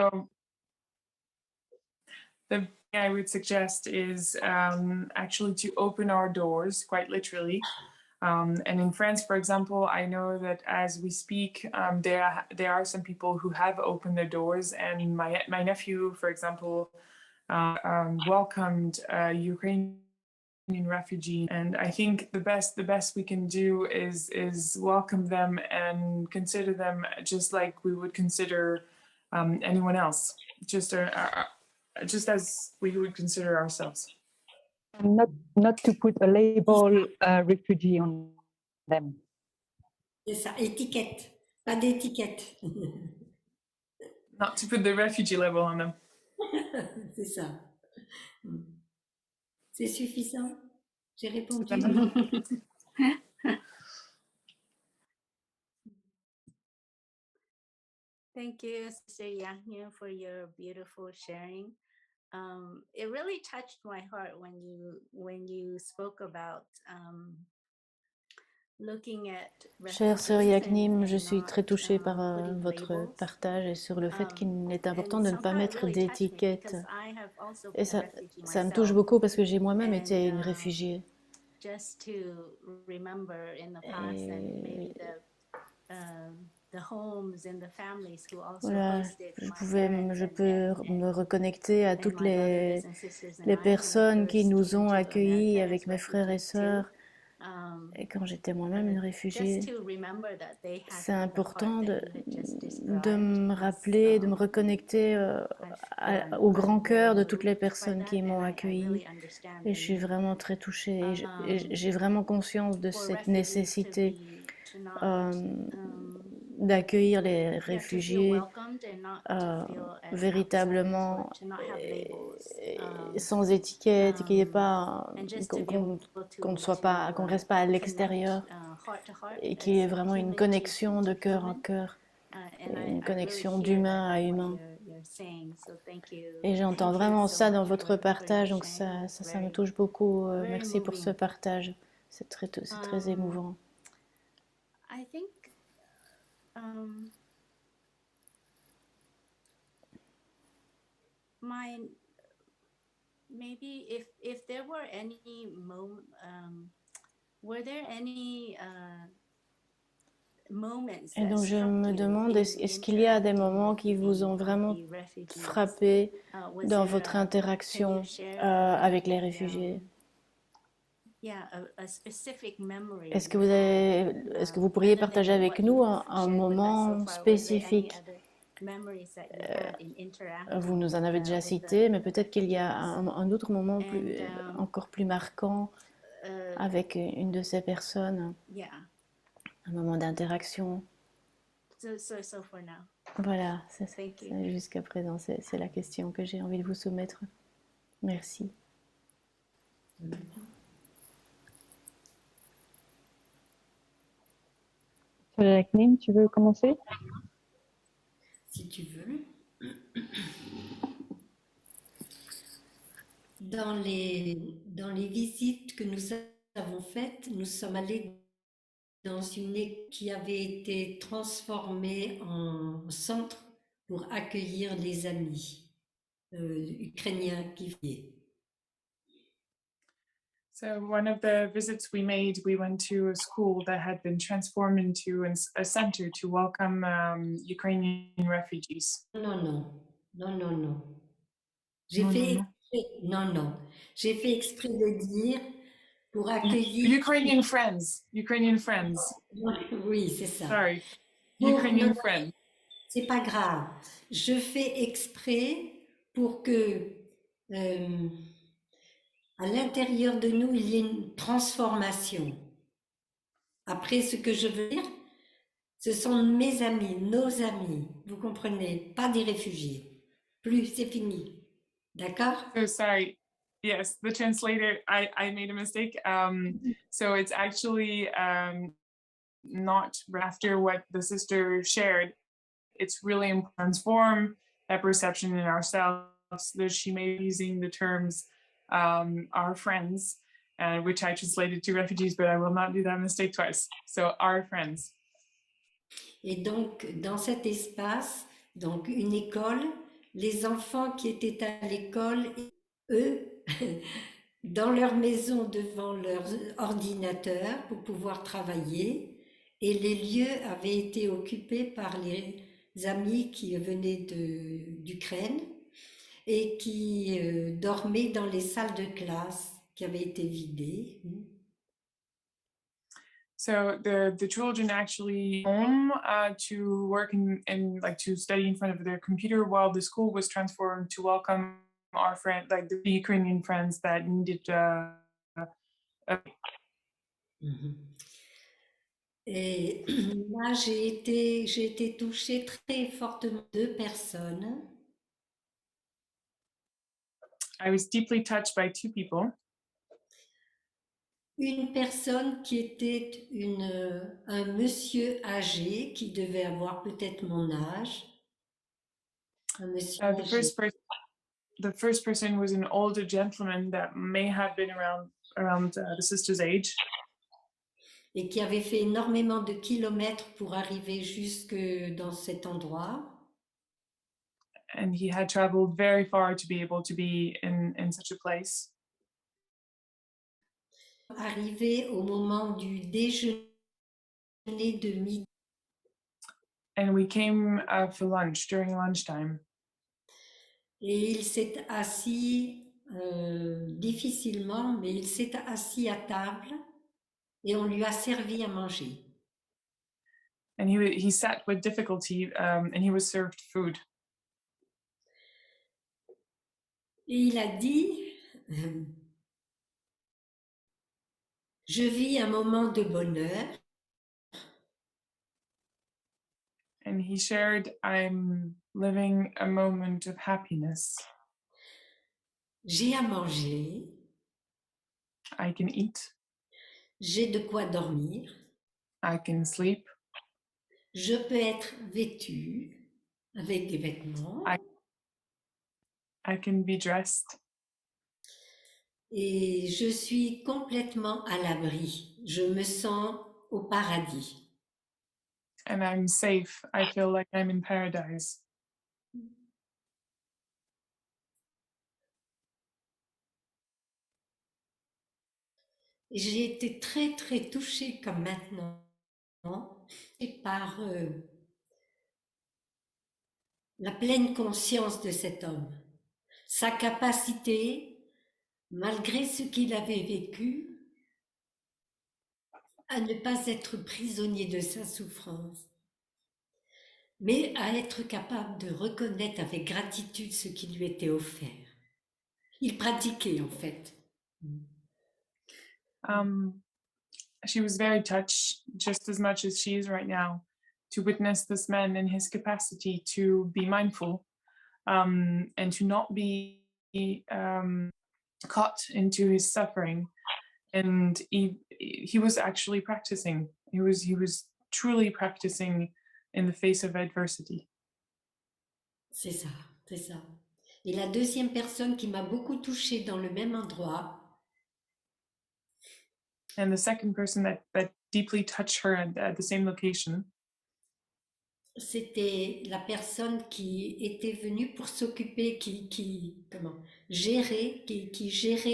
the thing I would suggest is actually to open our doors, quite literally. And in France, for example, I know that as we speak, there are some people who have opened their doors, and my nephew, for example, welcomed a Ukrainian refugee, and I think the best we can do is welcome them and consider them just like we would consider anyone else, just as we would consider ourselves. And not to put a label refugee on them. C'est ça, étiquette, pas d'étiquette. Not to put the refugee label on them. C'est ça. C'est suffisant? J'ai répondu. Thank you, Sister Yahya, for your beautiful sharing. It really touched my heart when you spoke about looking at Chère sœur refugees Yaknim, and je suis très touchée par putting votre labels. partage et sur le fait qu'il est important And de ne pas somehow it mettre really touched me d'étiquette. because I have also Et been a refugee ça me touche myself. beaucoup parce que j'ai moi-même été une And, réfugiée. Just to remember in the past and maybe the homes and the families who also Voilà, hosted my je parents peux me reconnecter à toutes and my brothers and sisters and I les when we personnes qui first nous came ont to accueillis America avec as mes frères et refugees too. sœurs. Et quand j'étais moi-même une réfugiée, Just to remember that they had c'est the important heart that you had just de described me as, rappeler, de me reconnecter au grand cœur de toutes les moved by personnes that qui m'ont and I accueillie. really understand Et the je suis need vraiment très touchée. Et um, j'ai vraiment conscience de for cette refugees nécessité to not d'accueillir les yeah, to feel réfugiés welcomed and not to feel as véritablement outsiders or to not have labels. sans étiquette, qu'il n'y ait pas And just to be able qu'on ne soit pas, qu'on reste pas à l'extérieur, heart to heart et qu'il y ait as vraiment une human connexion de to cœur à human. cœur, And une I connexion really hear d'humain that à in what humain. you're saying. So thank you. Et j'entends Thank you vraiment so ça dans much votre for partage, your donc sharing. It's ça me very, touche beaucoup. very Merci pour ce moving. partage. C'est très émouvant. I think maybe if there were any were there any moments Et that donc je struck me you demande, in est-ce qu'il y a des interacting moments with qui vous ont the vraiment refugees? frappé Was dans there votre can you interaction share avec les réfugiés? yeah, a specific memory Est-ce you had, est-ce que vous pourriez rather partager than avec what nous you've un shared with us so moment far? Was there any spécifique? other memories that you had in interacting Vous nous en avez déjà with cité, mais the peut-être qu'il y a refugees? un autre moment And encore plus marquant avec une de ces personnes, yeah, un moment d'interaction. so for now. Voilà, Thank you. jusqu'à présent, c'est la question que j'ai envie de vous soumettre. Merci. Jacqueline, tu veux commencer? Si tu veux. Dans les visites que nous avons faites, nous sommes allés dans une école qui avait été transformée en centre pour accueillir les amis ukrainiens qui venaient. So one of the visits we made, we went to a school that had been transformed into a center to welcome Ukrainian refugees. Non. J'ai Non, fait non, non. exprès, non. J'ai fait exprès de dire pour accueillir. Ukrainian friends. Oui, c'est ça. Sorry. Pour, Ukrainian non, friends. c'est pas grave. Je fais exprès pour que à l'intérieur de nous, il y ait une transformation. Après, ce que je veux dire, ce sont mes amis, nos amis. Vous comprenez? Pas des réfugiés. Plus, c'est fini. D'accord? So sorry. Yes, the translator, I made a mistake. So it's actually not after what the sister shared. It's really important to transform that perception in ourselves, that she may be using the terms our friends, which I translated to refugees, but I will not do that mistake twice. So our friends. Et donc, dans cet espace, donc une école, les enfants qui étaient à l'école, eux, dans leur maison devant leur ordinateur pour pouvoir travailler, et les lieux avaient été occupés par les amis qui venaient d'Ukraine et qui dormaient dans les salles de classe qui avaient été vidées. So the children actually home to work and like to study in front of their computer while the school was transformed to welcome our friend, like the Ukrainian friends that needed. Et là, j'ai été touchée très fortement de 2 personnes. I was deeply touched by 2 people. Une personne qui était un monsieur âgé qui devait avoir peut-être mon âge. Un monsieur âgé. The first person was an older gentleman that may have been around the sister's age. Et qui avait fait énormément de kilomètres pour arriver jusque dans cet endroit. And he had traveled very far to be able to be in such a place. Arrivé au moment du déjeuner de midi. And we came for lunch during lunchtime. Et il s'est assis difficilement, mais il s'est assis à table et on lui a servi à manger. And he sat with difficulty and he was served food. Et il a dit, je vis un moment de bonheur. And he shared, I'm living a moment of happiness. J'ai à manger. I can eat. J'ai de quoi dormir. I can sleep. Je peux être vêtue avec des vêtements. I can be dressed. Et je suis complètement à l'abri. Je me sens au paradis. And I'm safe. I feel like I'm in paradise. Et j'ai été très, très touchée comme maintenant et par la pleine conscience de cet homme. Sa capacité, malgré ce qu'il avait vécu, à ne pas être prisonnier de sa souffrance, mais à être capable de reconnaître avec gratitude ce qui lui était offert. Il pratiquait en fait. She was very touched, just as much as she is right now, to witness this man and his capacity to be mindful and to not be caught into his suffering. And he was actually practicing. He was truly practicing in the face of adversity. C'est ça, c'est ça. Et la deuxième personne qui m'a beaucoup touchée dans le même endroit, And the second person that deeply touched her at the same location, c'était la personne qui était venue pour s'occuper, qui gérait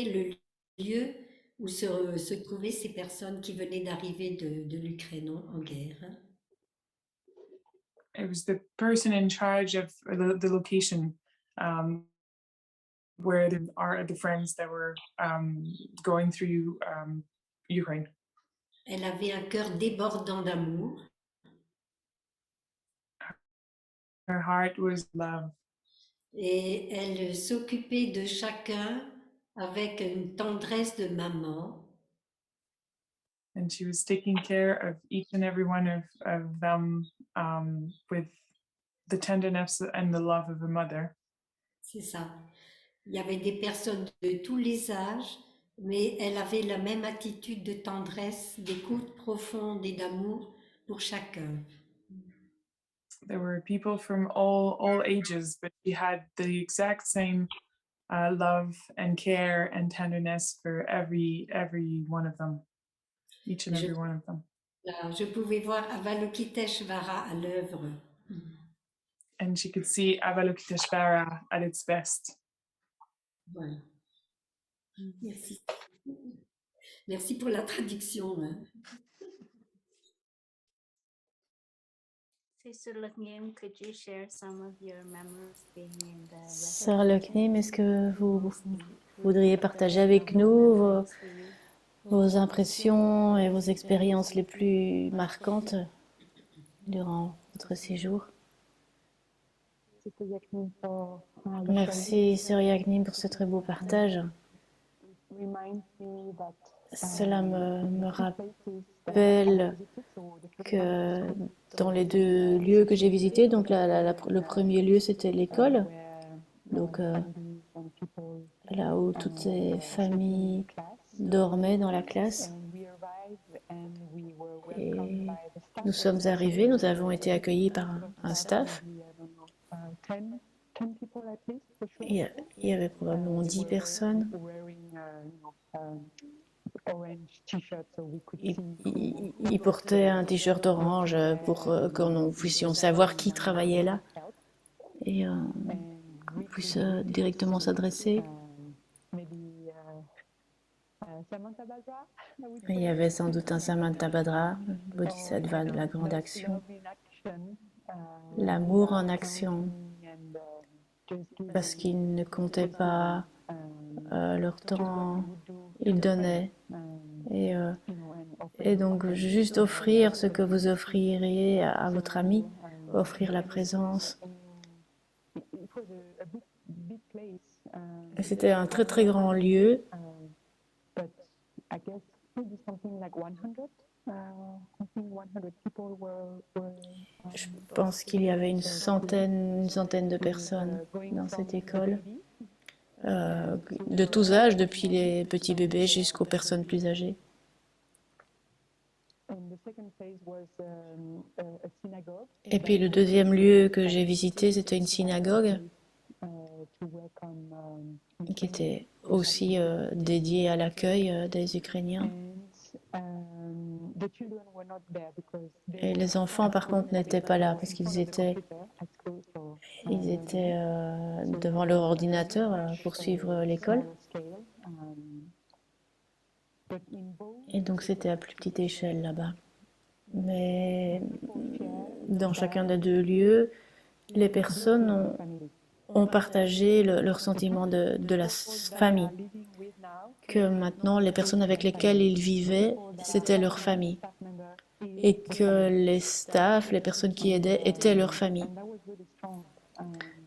le lieu où se trouvaient ces personnes qui venaient d'arriver de l'Ukraine en guerre. Hein. it was the person in charge of the location where there are the friends that were going through Ukraine. Elle avait un cœur débordant d'amour. Her heart was love. Et elle s'occupait de chacun avec une tendresse de maman. And she was taking care of each and every one of them with the tenderness and the love of a mother. C'est ça. Il y avait des personnes de tous les âges, mais elle avait la même attitude de tendresse, d'écoute profonde et d'amour pour chacun. There were people from all ages, but she had the exact same love and care and tenderness for every one of them, each and every one of them. Je pouvais voir Avalokiteshvara à l'œuvre. And she could see Avalokiteshvara at its best. Voilà. Merci. Merci pour la traduction. Hein. Sister Laknim, could you share some of your memories being in the Sœur Laknim, est-ce que vous voudriez partager avec nous vos impressions et vos expériences les plus marquantes durant votre séjour? Merci Sœur Yaknim pour ce très beau partage. Cela me rappelle que dans les deux lieux que j'ai visités, donc le premier lieu c'était l'école, donc là où toutes ces familles dormaient dans la classe. Et nous sommes arrivés, nous avons été accueillis par un staff. Il y avait probablement 10 personnes. Ils portaient un t-shirt orange pour que nous puissions savoir qui travaillait là et qu'on puisse directement s'adresser. Il y avait sans doute un Samantabhadra, Bodhisattva de la grande action, l'amour en action, parce qu'ils ne comptaient pas leur temps, ils donnaient. Et donc, juste offrir ce que vous offririez à votre ami, offrir la présence. C'était un très très grand lieu. Je pense qu'il y avait une centaine de personnes dans cette école, de tous âges, depuis les petits bébés jusqu'aux personnes plus âgées. Et puis le deuxième lieu que j'ai visité, c'était une synagogue qui était aussi dédiée à l'accueil des Ukrainiens. Et les enfants, par contre, n'étaient pas là parce qu'ils étaient devant leur ordinateur pour suivre l'école. Et donc, c'était à plus petite échelle là-bas. Mais dans chacun des deux lieux, les personnes ont partagé leur sentiment de la famille. Que maintenant, les personnes avec lesquelles ils vivaient, c'était leur famille. Et que les staffs, les personnes qui aidaient, étaient leur famille.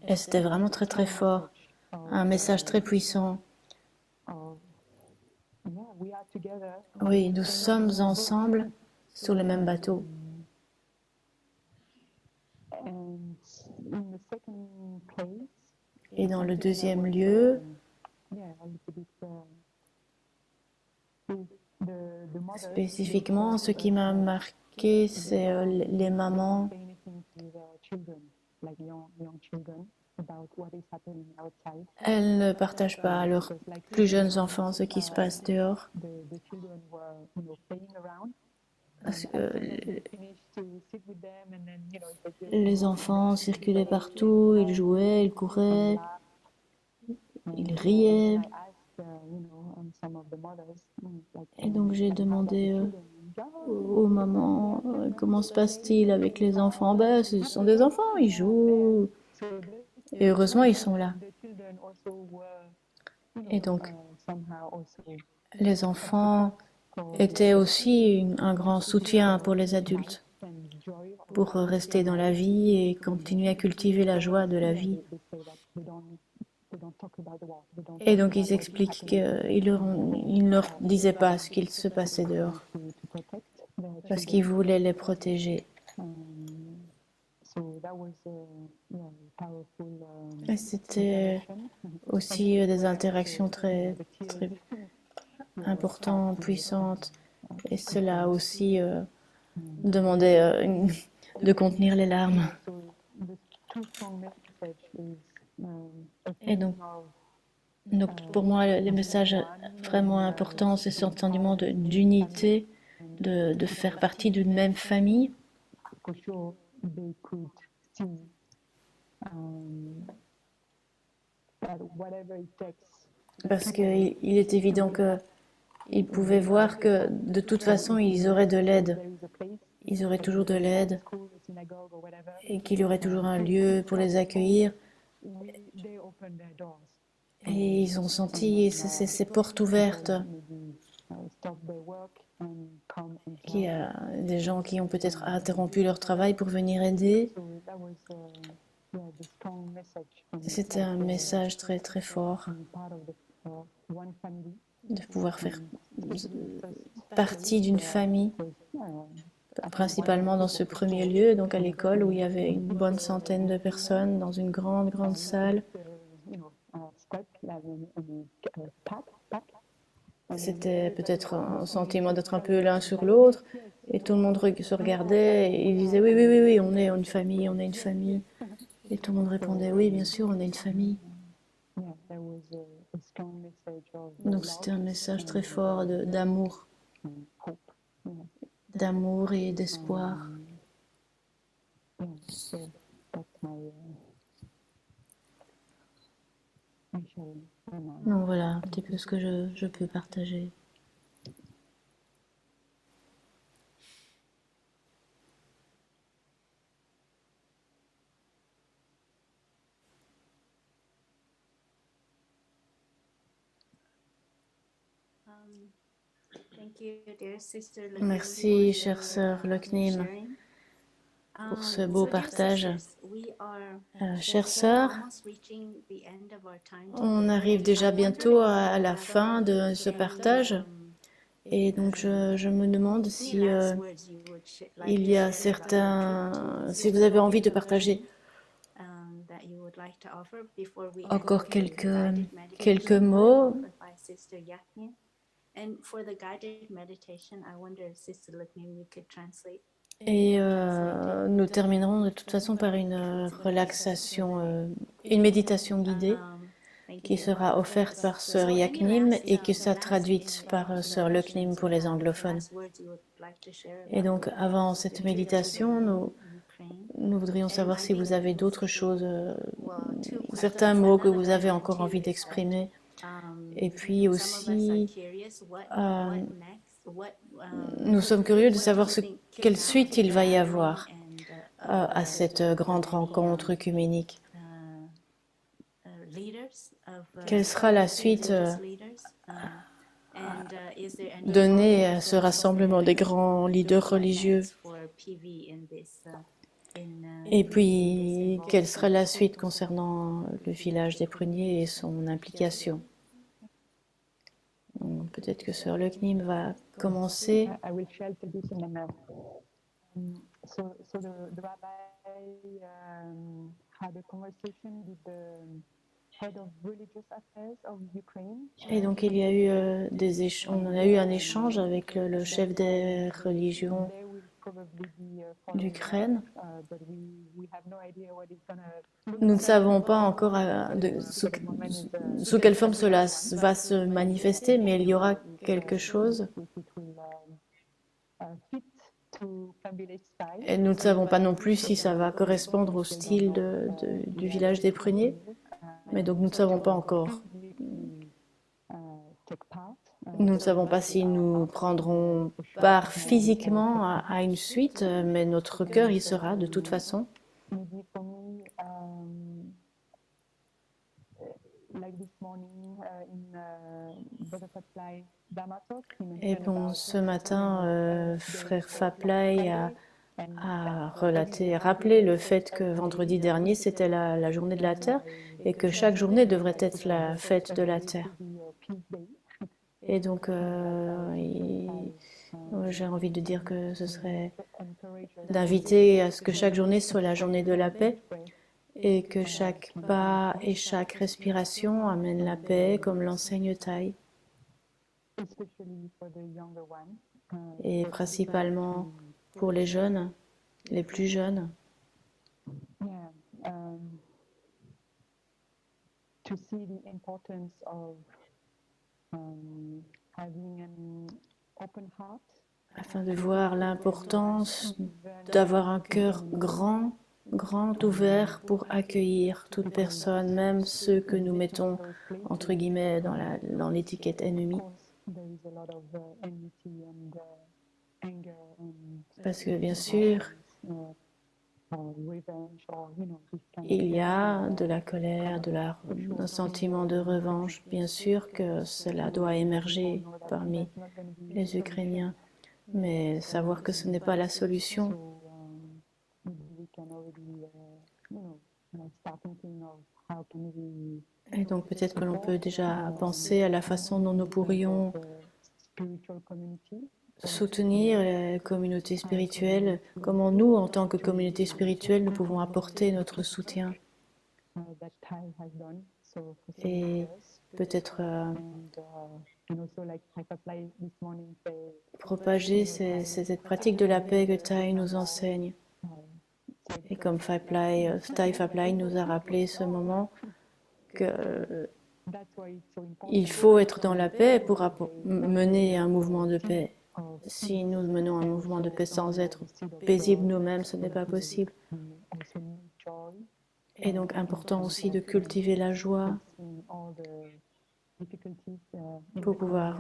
Et c'était vraiment très très fort. Un message très puissant. Oui, nous sommes ensemble sur le même bateau. Et dans le deuxième lieu, spécifiquement, ce qui m'a expliqué, c'est les mamans. Elles ne partagent pas à leurs plus jeunes enfants ce qui se passe dehors. Parce que les enfants circulaient partout, ils jouaient, ils couraient, ils riaient. Et donc j'ai demandé aux mamans comment se passe-t-il avec les enfants. Ben, ce sont des enfants, ils jouent. Et heureusement, ils sont là. Et donc, les enfants étaient aussi un grand soutien pour les adultes, pour rester dans la vie et continuer à cultiver la joie de la vie. Et donc, ils expliquent qu'ils ne leur disaient pas ce qu'il se passait dehors, parce qu'ils voulaient les protéger. Et c'était aussi des interactions très, très importantes, puissantes. Et cela aussi demandait de contenir les larmes. Et donc pour moi, les messages vraiment importants, c'est ce sentiment d'unité, de faire partie d'une même famille. Parce qu'il est évident qu'ils pouvaient voir que de toute façon, ils auraient de l'aide. Ils auraient toujours de l'aide et qu'il y aurait toujours un lieu pour les accueillir. Et ils ont senti ces portes ouvertes. Il y a des gens qui ont peut-être interrompu leur travail pour venir aider. C'était un message très très fort de pouvoir faire partie d'une famille, principalement dans ce premier lieu, donc à l'école où il y avait une bonne centaine de personnes dans une grande grande salle. C'était peut-être un sentiment d'être un peu l'un sur l'autre et tout le monde se regardait et ils disaient oui, on est une famille, on est une famille. Et tout le monde répondait oui, bien sûr, on est une famille. Donc c'était un message très fort d'amour et d'espoir. Donc voilà un petit peu ce que je peux partager. Merci, chère sœur Loknim, pour ce beau partage. Chère sœur, on arrive déjà bientôt à la fin de ce partage. Et donc, je me demande si il y a si vous avez envie de partager encore quelques mots. Et nous terminerons de toute façon par une relaxation, une méditation guidée qui sera offerte par sœur Yaknim et qui sera traduite par sœur Loknim pour les anglophones. Et donc avant cette méditation, nous voudrions savoir si vous avez d'autres choses, certains mots que vous avez encore envie d'exprimer. Et puis aussi, nous sommes curieux de savoir quelle suite il va y avoir à cette grande rencontre œcuménique. Quelle sera la suite donnée à ce rassemblement des grands leaders religieux? Et puis, quelle sera la suite concernant le village des pruniers et son implication? Peut-être que sœur Loknim va commencer. Et donc il y a eu on a eu un échange avec le chef des religions d'Ukraine. Nous ne savons pas encore sous quelle forme cela va se manifester, mais il y aura quelque chose. Et nous ne savons pas non plus si ça va correspondre au style du village des pruniers, mais donc nous ne savons pas encore. Nous ne savons pas si nous prendrons part physiquement à une suite, mais notre cœur y sera de toute façon. Et bon, ce matin, frère Faplay a rappelé le fait que vendredi dernier, c'était la journée de la Terre et que chaque journée devrait être la fête de la Terre. Et donc, j'ai envie de dire que ce serait d'inviter à ce que chaque journée soit la journée de la paix et que chaque pas et chaque respiration amène la paix comme l'enseigne Thaï. Et principalement pour les jeunes, les plus jeunes. Afin de voir l'importance d'avoir un cœur grand ouvert pour accueillir toute personne, même ceux que nous mettons entre guillemets dans l'étiquette ennemi. Parce que bien sûr, il y a de la colère, un sentiment de revanche. Bien sûr que cela doit émerger parmi les Ukrainiens, mais savoir que ce n'est pas la solution. Et donc peut-être que l'on peut déjà penser à la façon dont nous pourrions soutenir les communautés spirituelles, comment nous, en tant que communauté spirituelle, nous pouvons apporter notre soutien. Et peut-être propager cette pratique de la paix que Thaï nous enseigne. Et comme Thai Faplay nous a rappelé ce moment qu'il faut être dans la paix pour mener un mouvement de paix. Si nous menons un mouvement de paix sans être paisibles nous-mêmes, ce n'est pas possible. Et donc important aussi de cultiver la joie pour pouvoir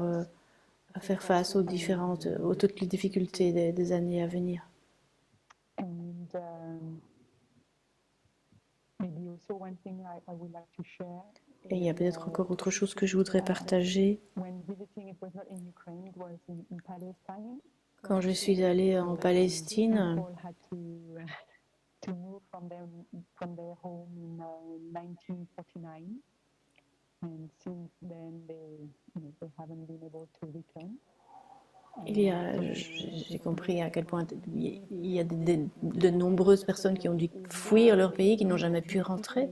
faire face aux toutes les difficultés des années à venir. Et il y a peut-être encore autre chose que je voudrais partager. Quand je suis allée en Palestine, j'ai compris à quel point il y a de nombreuses personnes qui ont dû fuir leur pays, qui n'ont jamais pu rentrer.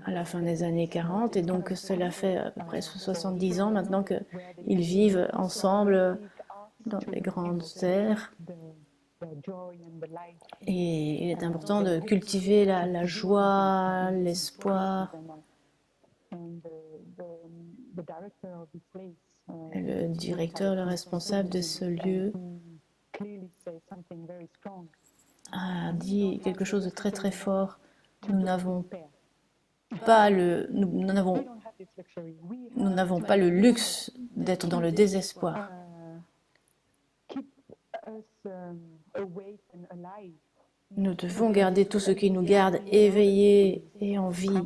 À la fin des années 40, et donc cela fait à peu près 70 ans maintenant qu'ils vivent ensemble dans les grandes terres. Et il est important de cultiver la joie, l'espoir. Le directeur, le responsable de ce lieu a dit quelque chose de très très fort. Nous n'avons pas le luxe d'être dans le désespoir. Nous devons garder tout ce qui nous garde éveillés et en vie.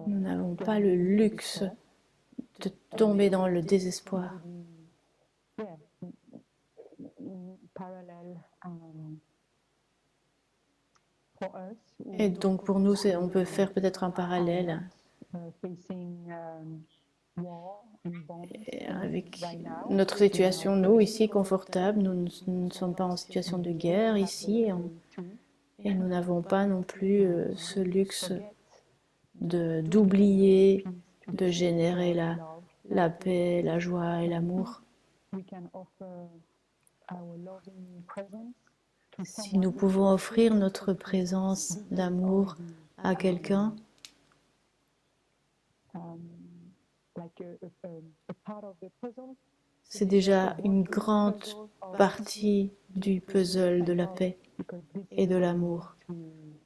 Nous n'avons pas le luxe de tomber dans le désespoir. Et donc pour nous, on peut faire peut-être un parallèle avec notre situation, nous ici confortables, nous ne sommes pas en situation de guerre ici et nous n'avons pas non plus ce luxe d'oublier, de générer la paix, la joie et l'amour. Si nous pouvons offrir notre présence d'amour à quelqu'un, c'est déjà une grande partie du puzzle de la paix et de l'amour,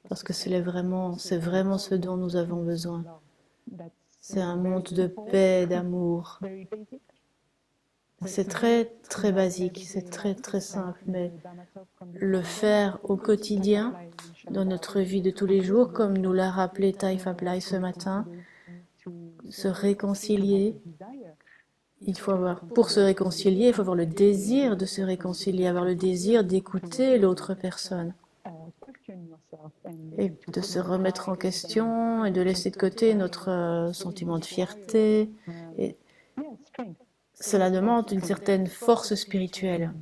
parce que c'est vraiment ce dont nous avons besoin. C'est un monde de paix, d'amour. C'est très, très basique, c'est très, très simple, mais le faire au quotidien, dans notre vie de tous les jours, comme nous l'a rappelé Tai Fablai ce matin, se réconcilier. Pour se réconcilier, il faut avoir le désir de se réconcilier, avoir le désir d'écouter l'autre personne et de se remettre en question et de laisser de côté notre sentiment de fierté. Et cela demande une certaine force spirituelle.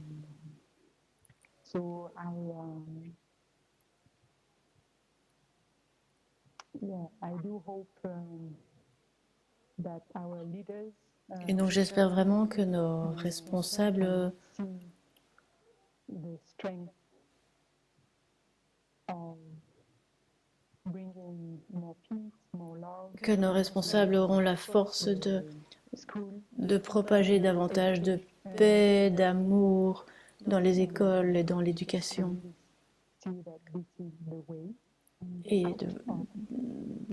Et donc j'espère vraiment que nos responsables auront la force de propager davantage de paix, d'amour dans les écoles et dans l'éducation.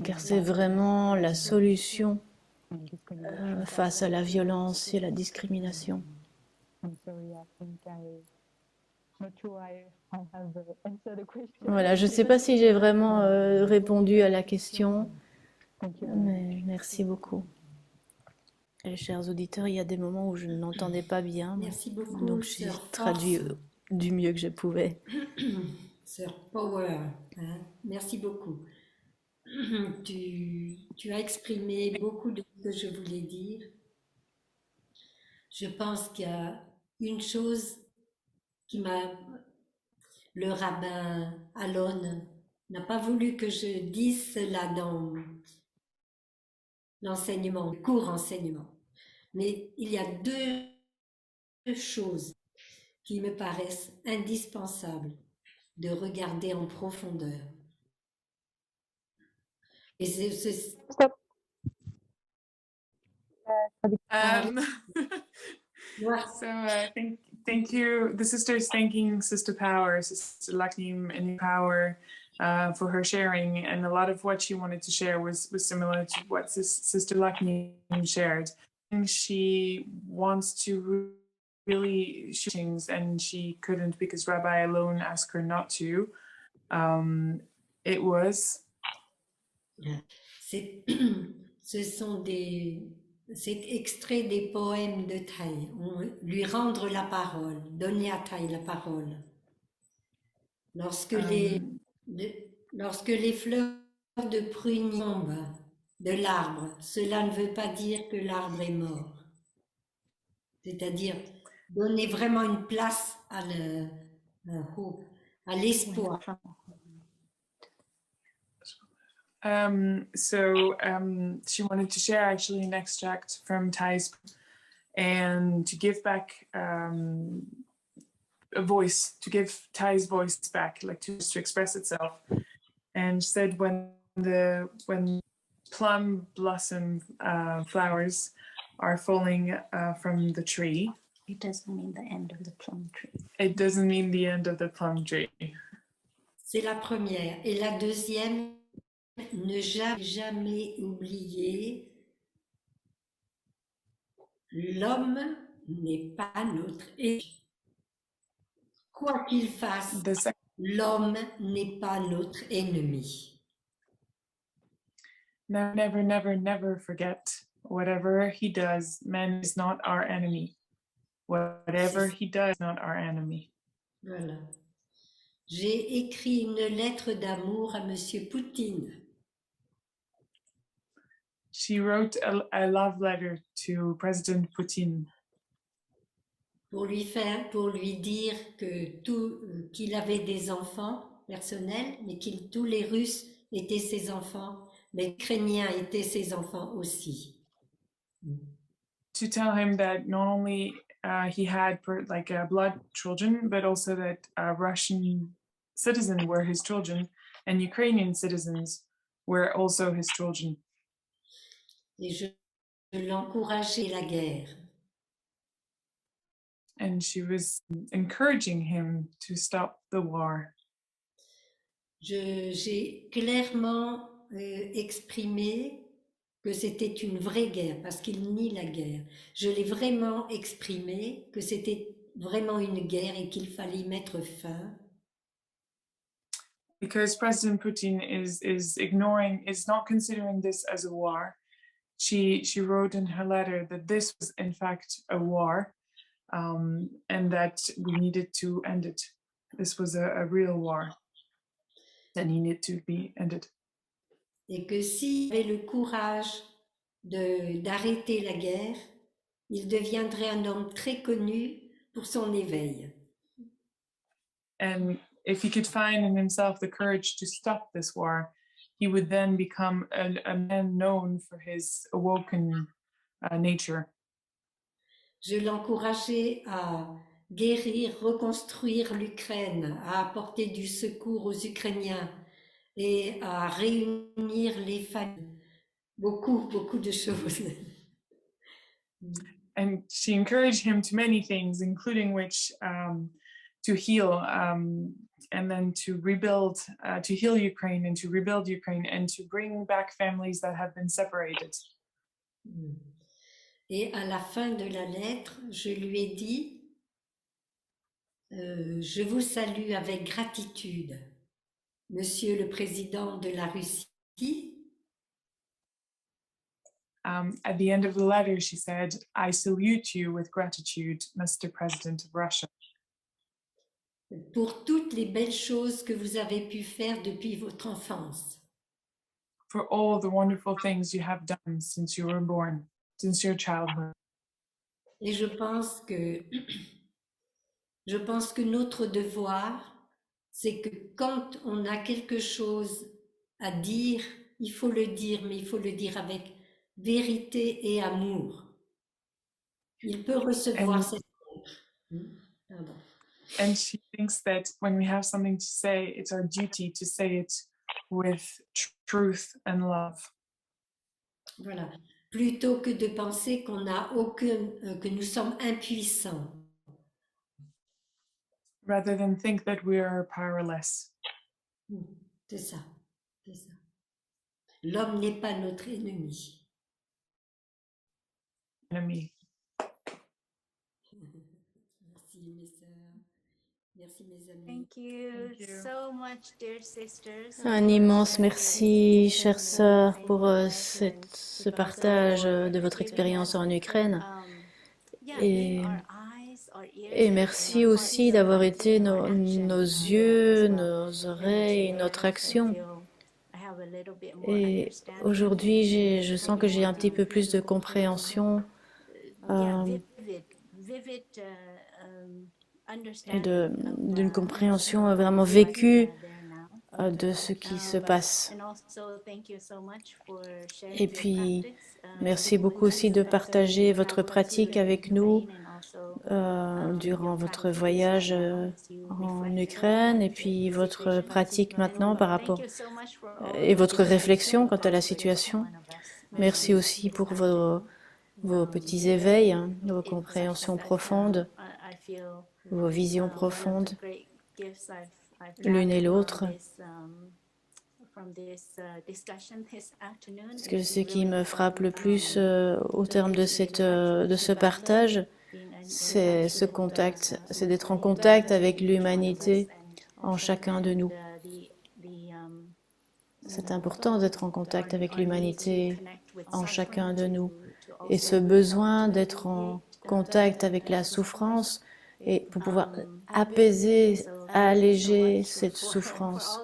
Car c'est vraiment la solution face à la violence et la discrimination. Voilà, je ne sais pas si j'ai vraiment répondu à la question, mais merci beaucoup. Et chers auditeurs, il y a des moments où je n'entendais pas bien, merci beaucoup, donc j'ai traduit du mieux que je pouvais. Sœur Power, hein? Merci beaucoup. Tu as exprimé beaucoup de ce que je voulais dire. Je pense qu'il y a une chose qui m'a... Le rabbin Alon n'a pas voulu que je dise cela dans l'enseignement, le court enseignement. Mais il y a deux choses qui me paraissent indispensables de regarder en profondeur. Et c'est So thank you. The sisters thanking Sister Power, Sister Laknim and Power for her sharing. And a lot of what she wanted to share was similar to what Sister Laknim shared. And she wants to really things, and she couldn't because Rabbi alone asked her not to. It was... C'est extrait des poèmes de Tai. Lui rendre la parole, donner à Tai la parole. Lorsque les fleurs de prunier tombent de l'arbre, cela ne veut pas dire que l'arbre est mort. C'est-à-dire donner vraiment une place à l'espoir. She wanted to share actually an extract from Tai's and to give back a voice, to give Tai's voice back, like to express itself. And she said when plum blossom flowers are falling from the tree, it doesn't mean the end of the plum tree. It doesn't mean the end of the plum tree. C'est la première. Et la deuxième, ne jamais oublier, l'homme n'est pas notre ennemi. Quoi qu'il fasse, l'homme n'est pas notre ennemi. Never, never, never forget, whatever he does, man is not our enemy. Whatever he does is not our enemy. Voilà. J'ai écrit une lettre d'amour à Monsieur Poutine. She wrote a love letter to President Putin. Pour lui dire que qu'il avait des enfants personnels, mais que tous les Russes étaient ses enfants, les Ukrainiens étaient ses enfants aussi. To tell him that not only he had blood children, but also that Russian citizens were his children and Ukrainian citizens were also his children. Et je l'encourageais à la guerre. And she was encouraging him to stop the war. J'ai clairement exprimé que c'était une vraie guerre, parce qu'il nie la guerre. Je l'ai vraiment exprimé que c'était vraiment une guerre et qu'il fallait y mettre fin. Because President Putin is not considering this as a war. She wrote in her letter that this was in fact a war, and that we needed to end it. This was a real war that needed to be ended. Et que s'il avait le courage d'arrêter la guerre, il deviendrait un homme très connu pour son éveil. And if he could find in himself the courage to stop this war, he would then become a man known for his awoken nature. Je l'encourageais à guérir, reconstruire l'Ukraine, à apporter du secours aux Ukrainiens et à réunir les familles. Beaucoup de choses. And she encouraged him to many things, including which to heal and then to rebuild, to heal Ukraine and to rebuild Ukraine and to bring back families that have been separated. Et à la fin de la lettre, je lui ai dit, je vous salue avec gratitude, Monsieur le Président de la Russie. At the end of the letter, she said, I salute you with gratitude, Mr. President of Russia. Pour toutes les belles choses que vous avez pu faire depuis votre enfance. For all the wonderful things you have done since you were born, since your childhood. Et je pense que notre devoir, c'est que quand on a quelque chose à dire, il faut le dire, mais il faut le dire avec vérité et amour. Il peut recevoir cette lettre. Pardon. And she thinks that when we have something to say, it's our duty to say it with truth and love. Voilà. Plutôt que de penser qu'on n'a que nous sommes impuissants. Rather than think that we are powerless. C'est ça. L'homme n'est pas notre ennemi. Enemy. Merci mes sœurs. Merci mes amis. Thank you so much, dear sisters. Un immense merci, chères sœurs, pour ce partage de votre expérience en Ukraine. Et merci aussi d'avoir été nos yeux, nos oreilles, notre action. Et aujourd'hui, je sens que j'ai un petit peu plus de compréhension et d'une compréhension vraiment vécue de ce qui se passe. Et puis, merci beaucoup aussi de partager votre pratique avec nous durant votre voyage en Ukraine et puis votre pratique maintenant par rapport et votre réflexion quant à la situation. Merci aussi pour vos petits éveils, vos compréhensions profondes, vos visions profondes, l'une et l'autre. Parce que ce qui me frappe le plus au terme de ce partage, c'est ce contact, c'est d'être en contact avec l'humanité en chacun de nous. C'est important d'être en contact avec l'humanité en chacun de nous. Et ce besoin d'être en contact avec la souffrance et pour pouvoir apaiser, alléger cette souffrance.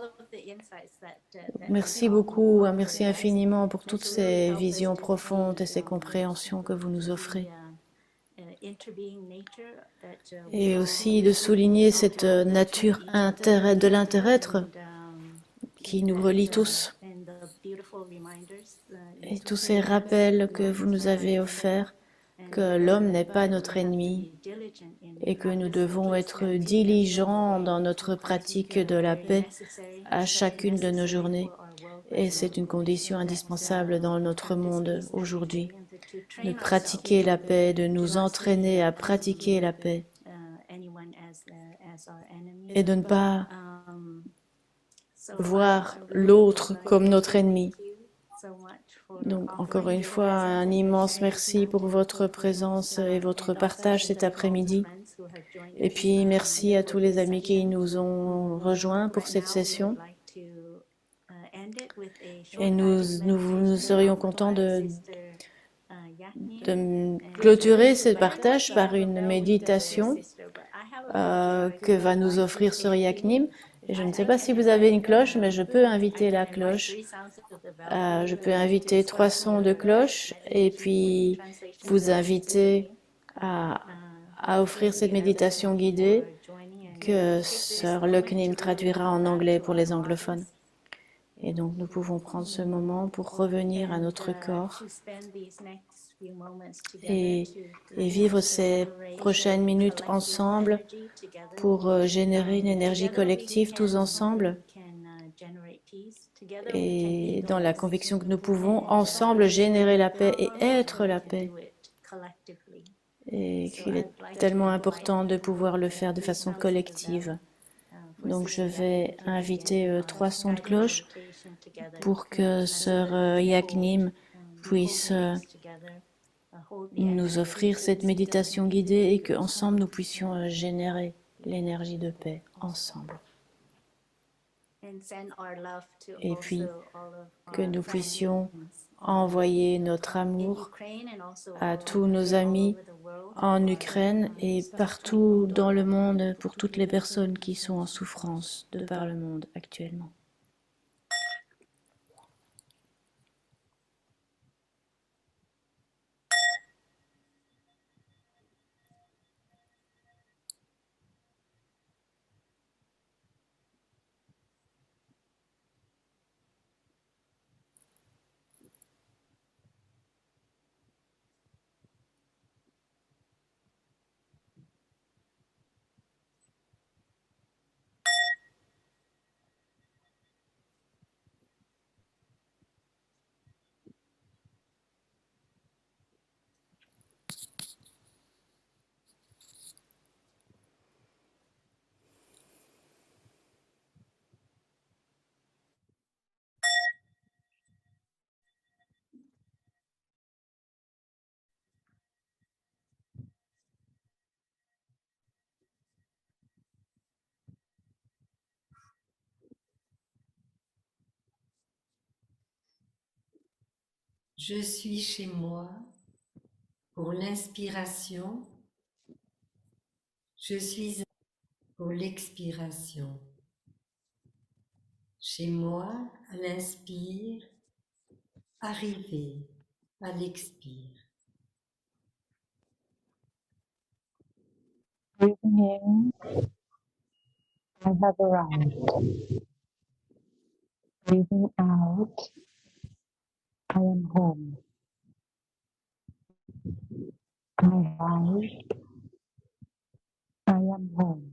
Merci beaucoup, merci infiniment pour toutes ces visions profondes et ces compréhensions que vous nous offrez. Et aussi de souligner cette nature de l'inter-être qui nous relie tous. et tous ces rappels que vous nous avez offerts, que l'homme n'est pas notre ennemi et que nous devons être diligents dans notre pratique de la paix à chacune de nos journées. Et c'est une condition indispensable dans notre monde aujourd'hui, de pratiquer la paix, de nous entraîner à pratiquer la paix et de ne pas voir l'autre comme notre ennemi. Donc, encore une fois, un immense merci pour votre présence et votre partage cet après-midi. Et puis, merci à tous les amis qui nous ont rejoints pour cette session. Et nous serions contents de clôturer ce partage par une méditation que va nous offrir Sœur Yaknim. Et je ne sais pas si vous avez une cloche, mais je peux inviter la cloche. Je peux inviter 3 sons de cloche et puis vous inviter à offrir cette méditation guidée que Sœur Yaknim traduira en anglais pour les anglophones. Et donc nous pouvons prendre ce moment pour revenir à notre corps et vivre ces prochaines minutes ensemble pour générer une énergie collective tous ensemble et dans la conviction que nous pouvons ensemble générer la paix et être la paix et qu'il est tellement important de pouvoir le faire de façon collective. Donc je vais inviter 3 sons de cloche pour que Sœur Yaknim puisse nous offrir cette méditation guidée et qu'ensemble nous puissions générer l'énergie de paix ensemble. Et puis que nous puissions envoyer notre amour à tous nos amis en Ukraine et partout dans le monde pour toutes les personnes qui sont en souffrance de par le monde actuellement. Je suis chez moi pour l'inspiration. Je suis pour l'expiration. Chez moi, à l'inspire, arrivé à l'expire. Breathing in, I have arrived. Breathing out, I am home. I arrived, I am home.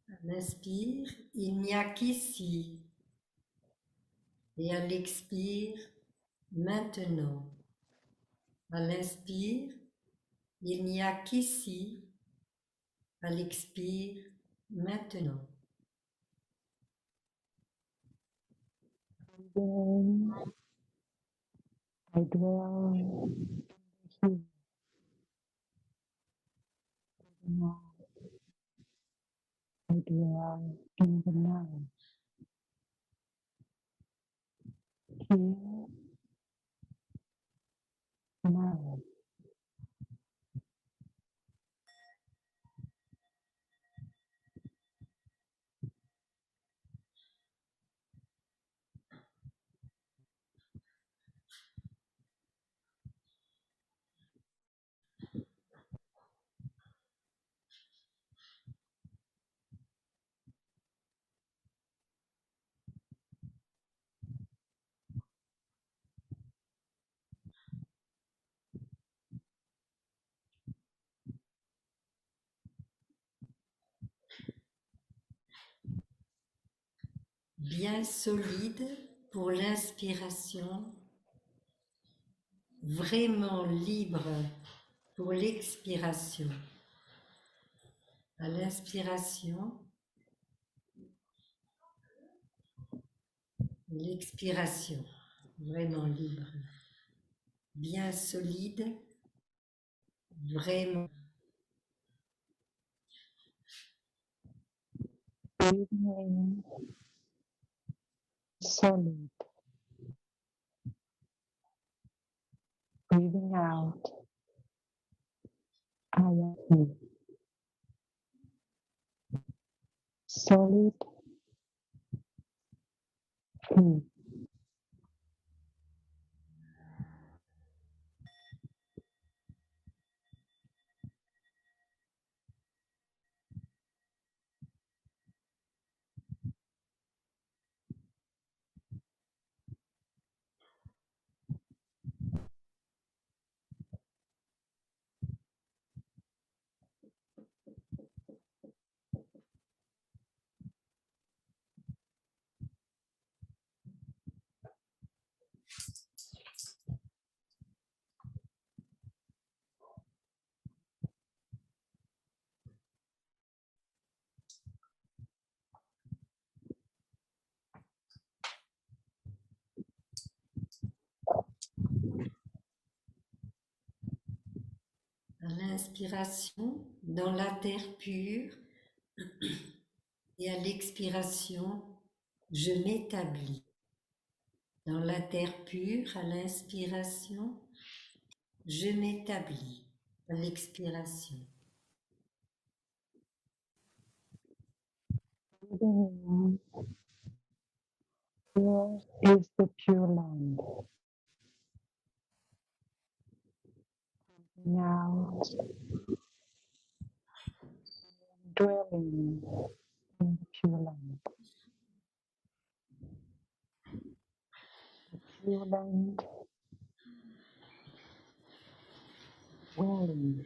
À l'inspire, il n'y a qu'ici. Et à l'expire, maintenant. À l'inspire, il n'y a qu'ici. À l'expire, maintenant. Breathing in, I dwell in the here. Breathing out, I dwell in the now. Here Now. Bien solide pour l'inspiration, vraiment libre pour l'expiration. À l'inspiration, l'expiration, vraiment libre. Bien solide, vraiment. Breathing in, solid. Breathing out, I am here. Solid, free. À l'inspiration, dans la terre pure, et à l'expiration, je m'établis. Dans la terre pure, à l'inspiration, je m'établis. À l'expiration. Breathing in, here is the pure land. Breathing out, dwelling in the pure land. The pure land, dwelling.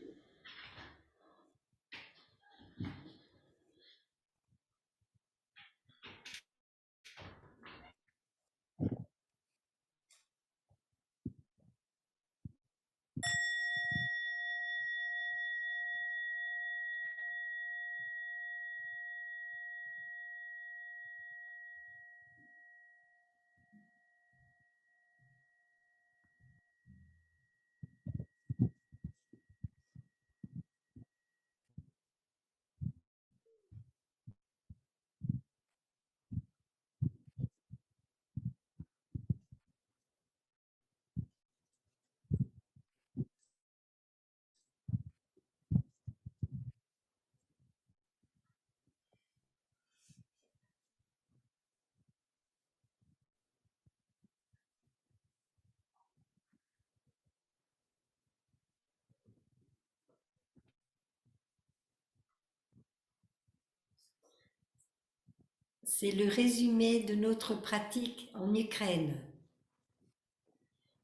C'est le résumé de notre pratique en Ukraine.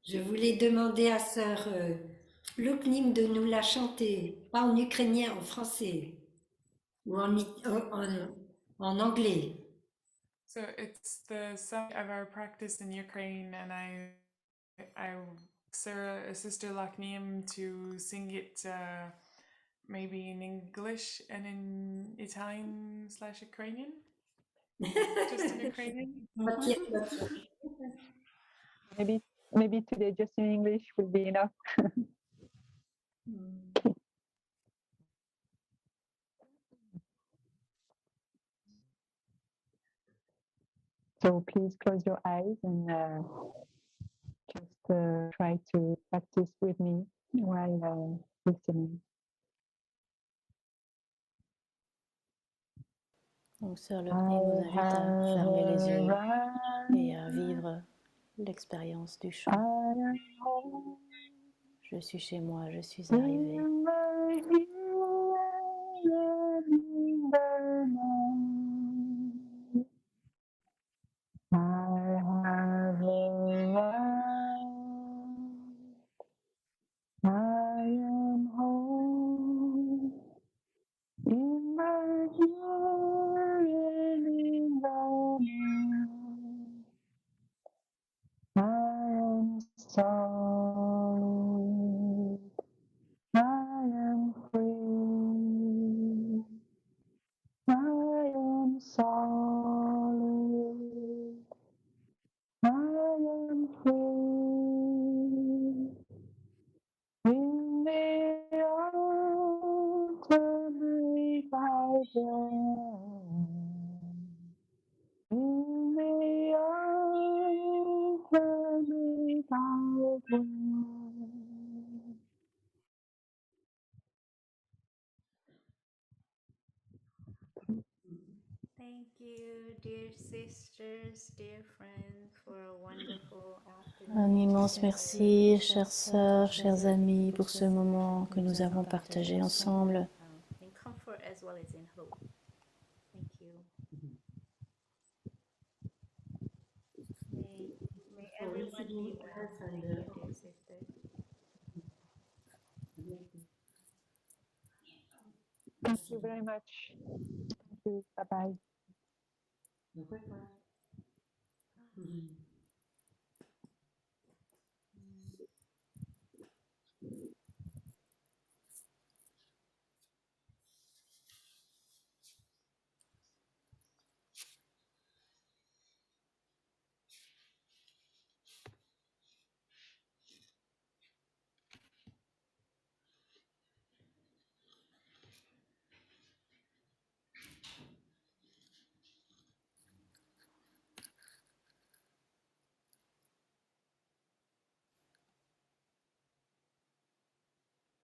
Je voulais demander à sœur Luknim de nous la chanter, pas en ukrainien, en français ou en anglais. So it's the summit of our practice in Ukraine, and I Sister Laknim to sing it maybe in English and in Italian / Ukrainian. Just in Ukrainian. Maybe today just in English will be enough. So please close your eyes and just try to practice with me while listening. Donc Sœur Lockney nous invite à fermer les yeux et à vivre l'expérience du chant. Je suis chez moi, je suis arrivée. I am home in my joy and in the night. I am solid. I am free. I am solid. I am free. In the ultimate guidance. In the ultimate guidance. Thank you, dear sisters, dear friends, for a wonderful afternoon. Un immense merci, chères sœurs, chers amis, pour ce moment que nous avons partagé ensemble. In comfort as well as in hope. Thank you. May everyone be well. Thank you, dear sisters. Thank you very much. Thank you. Bye-bye.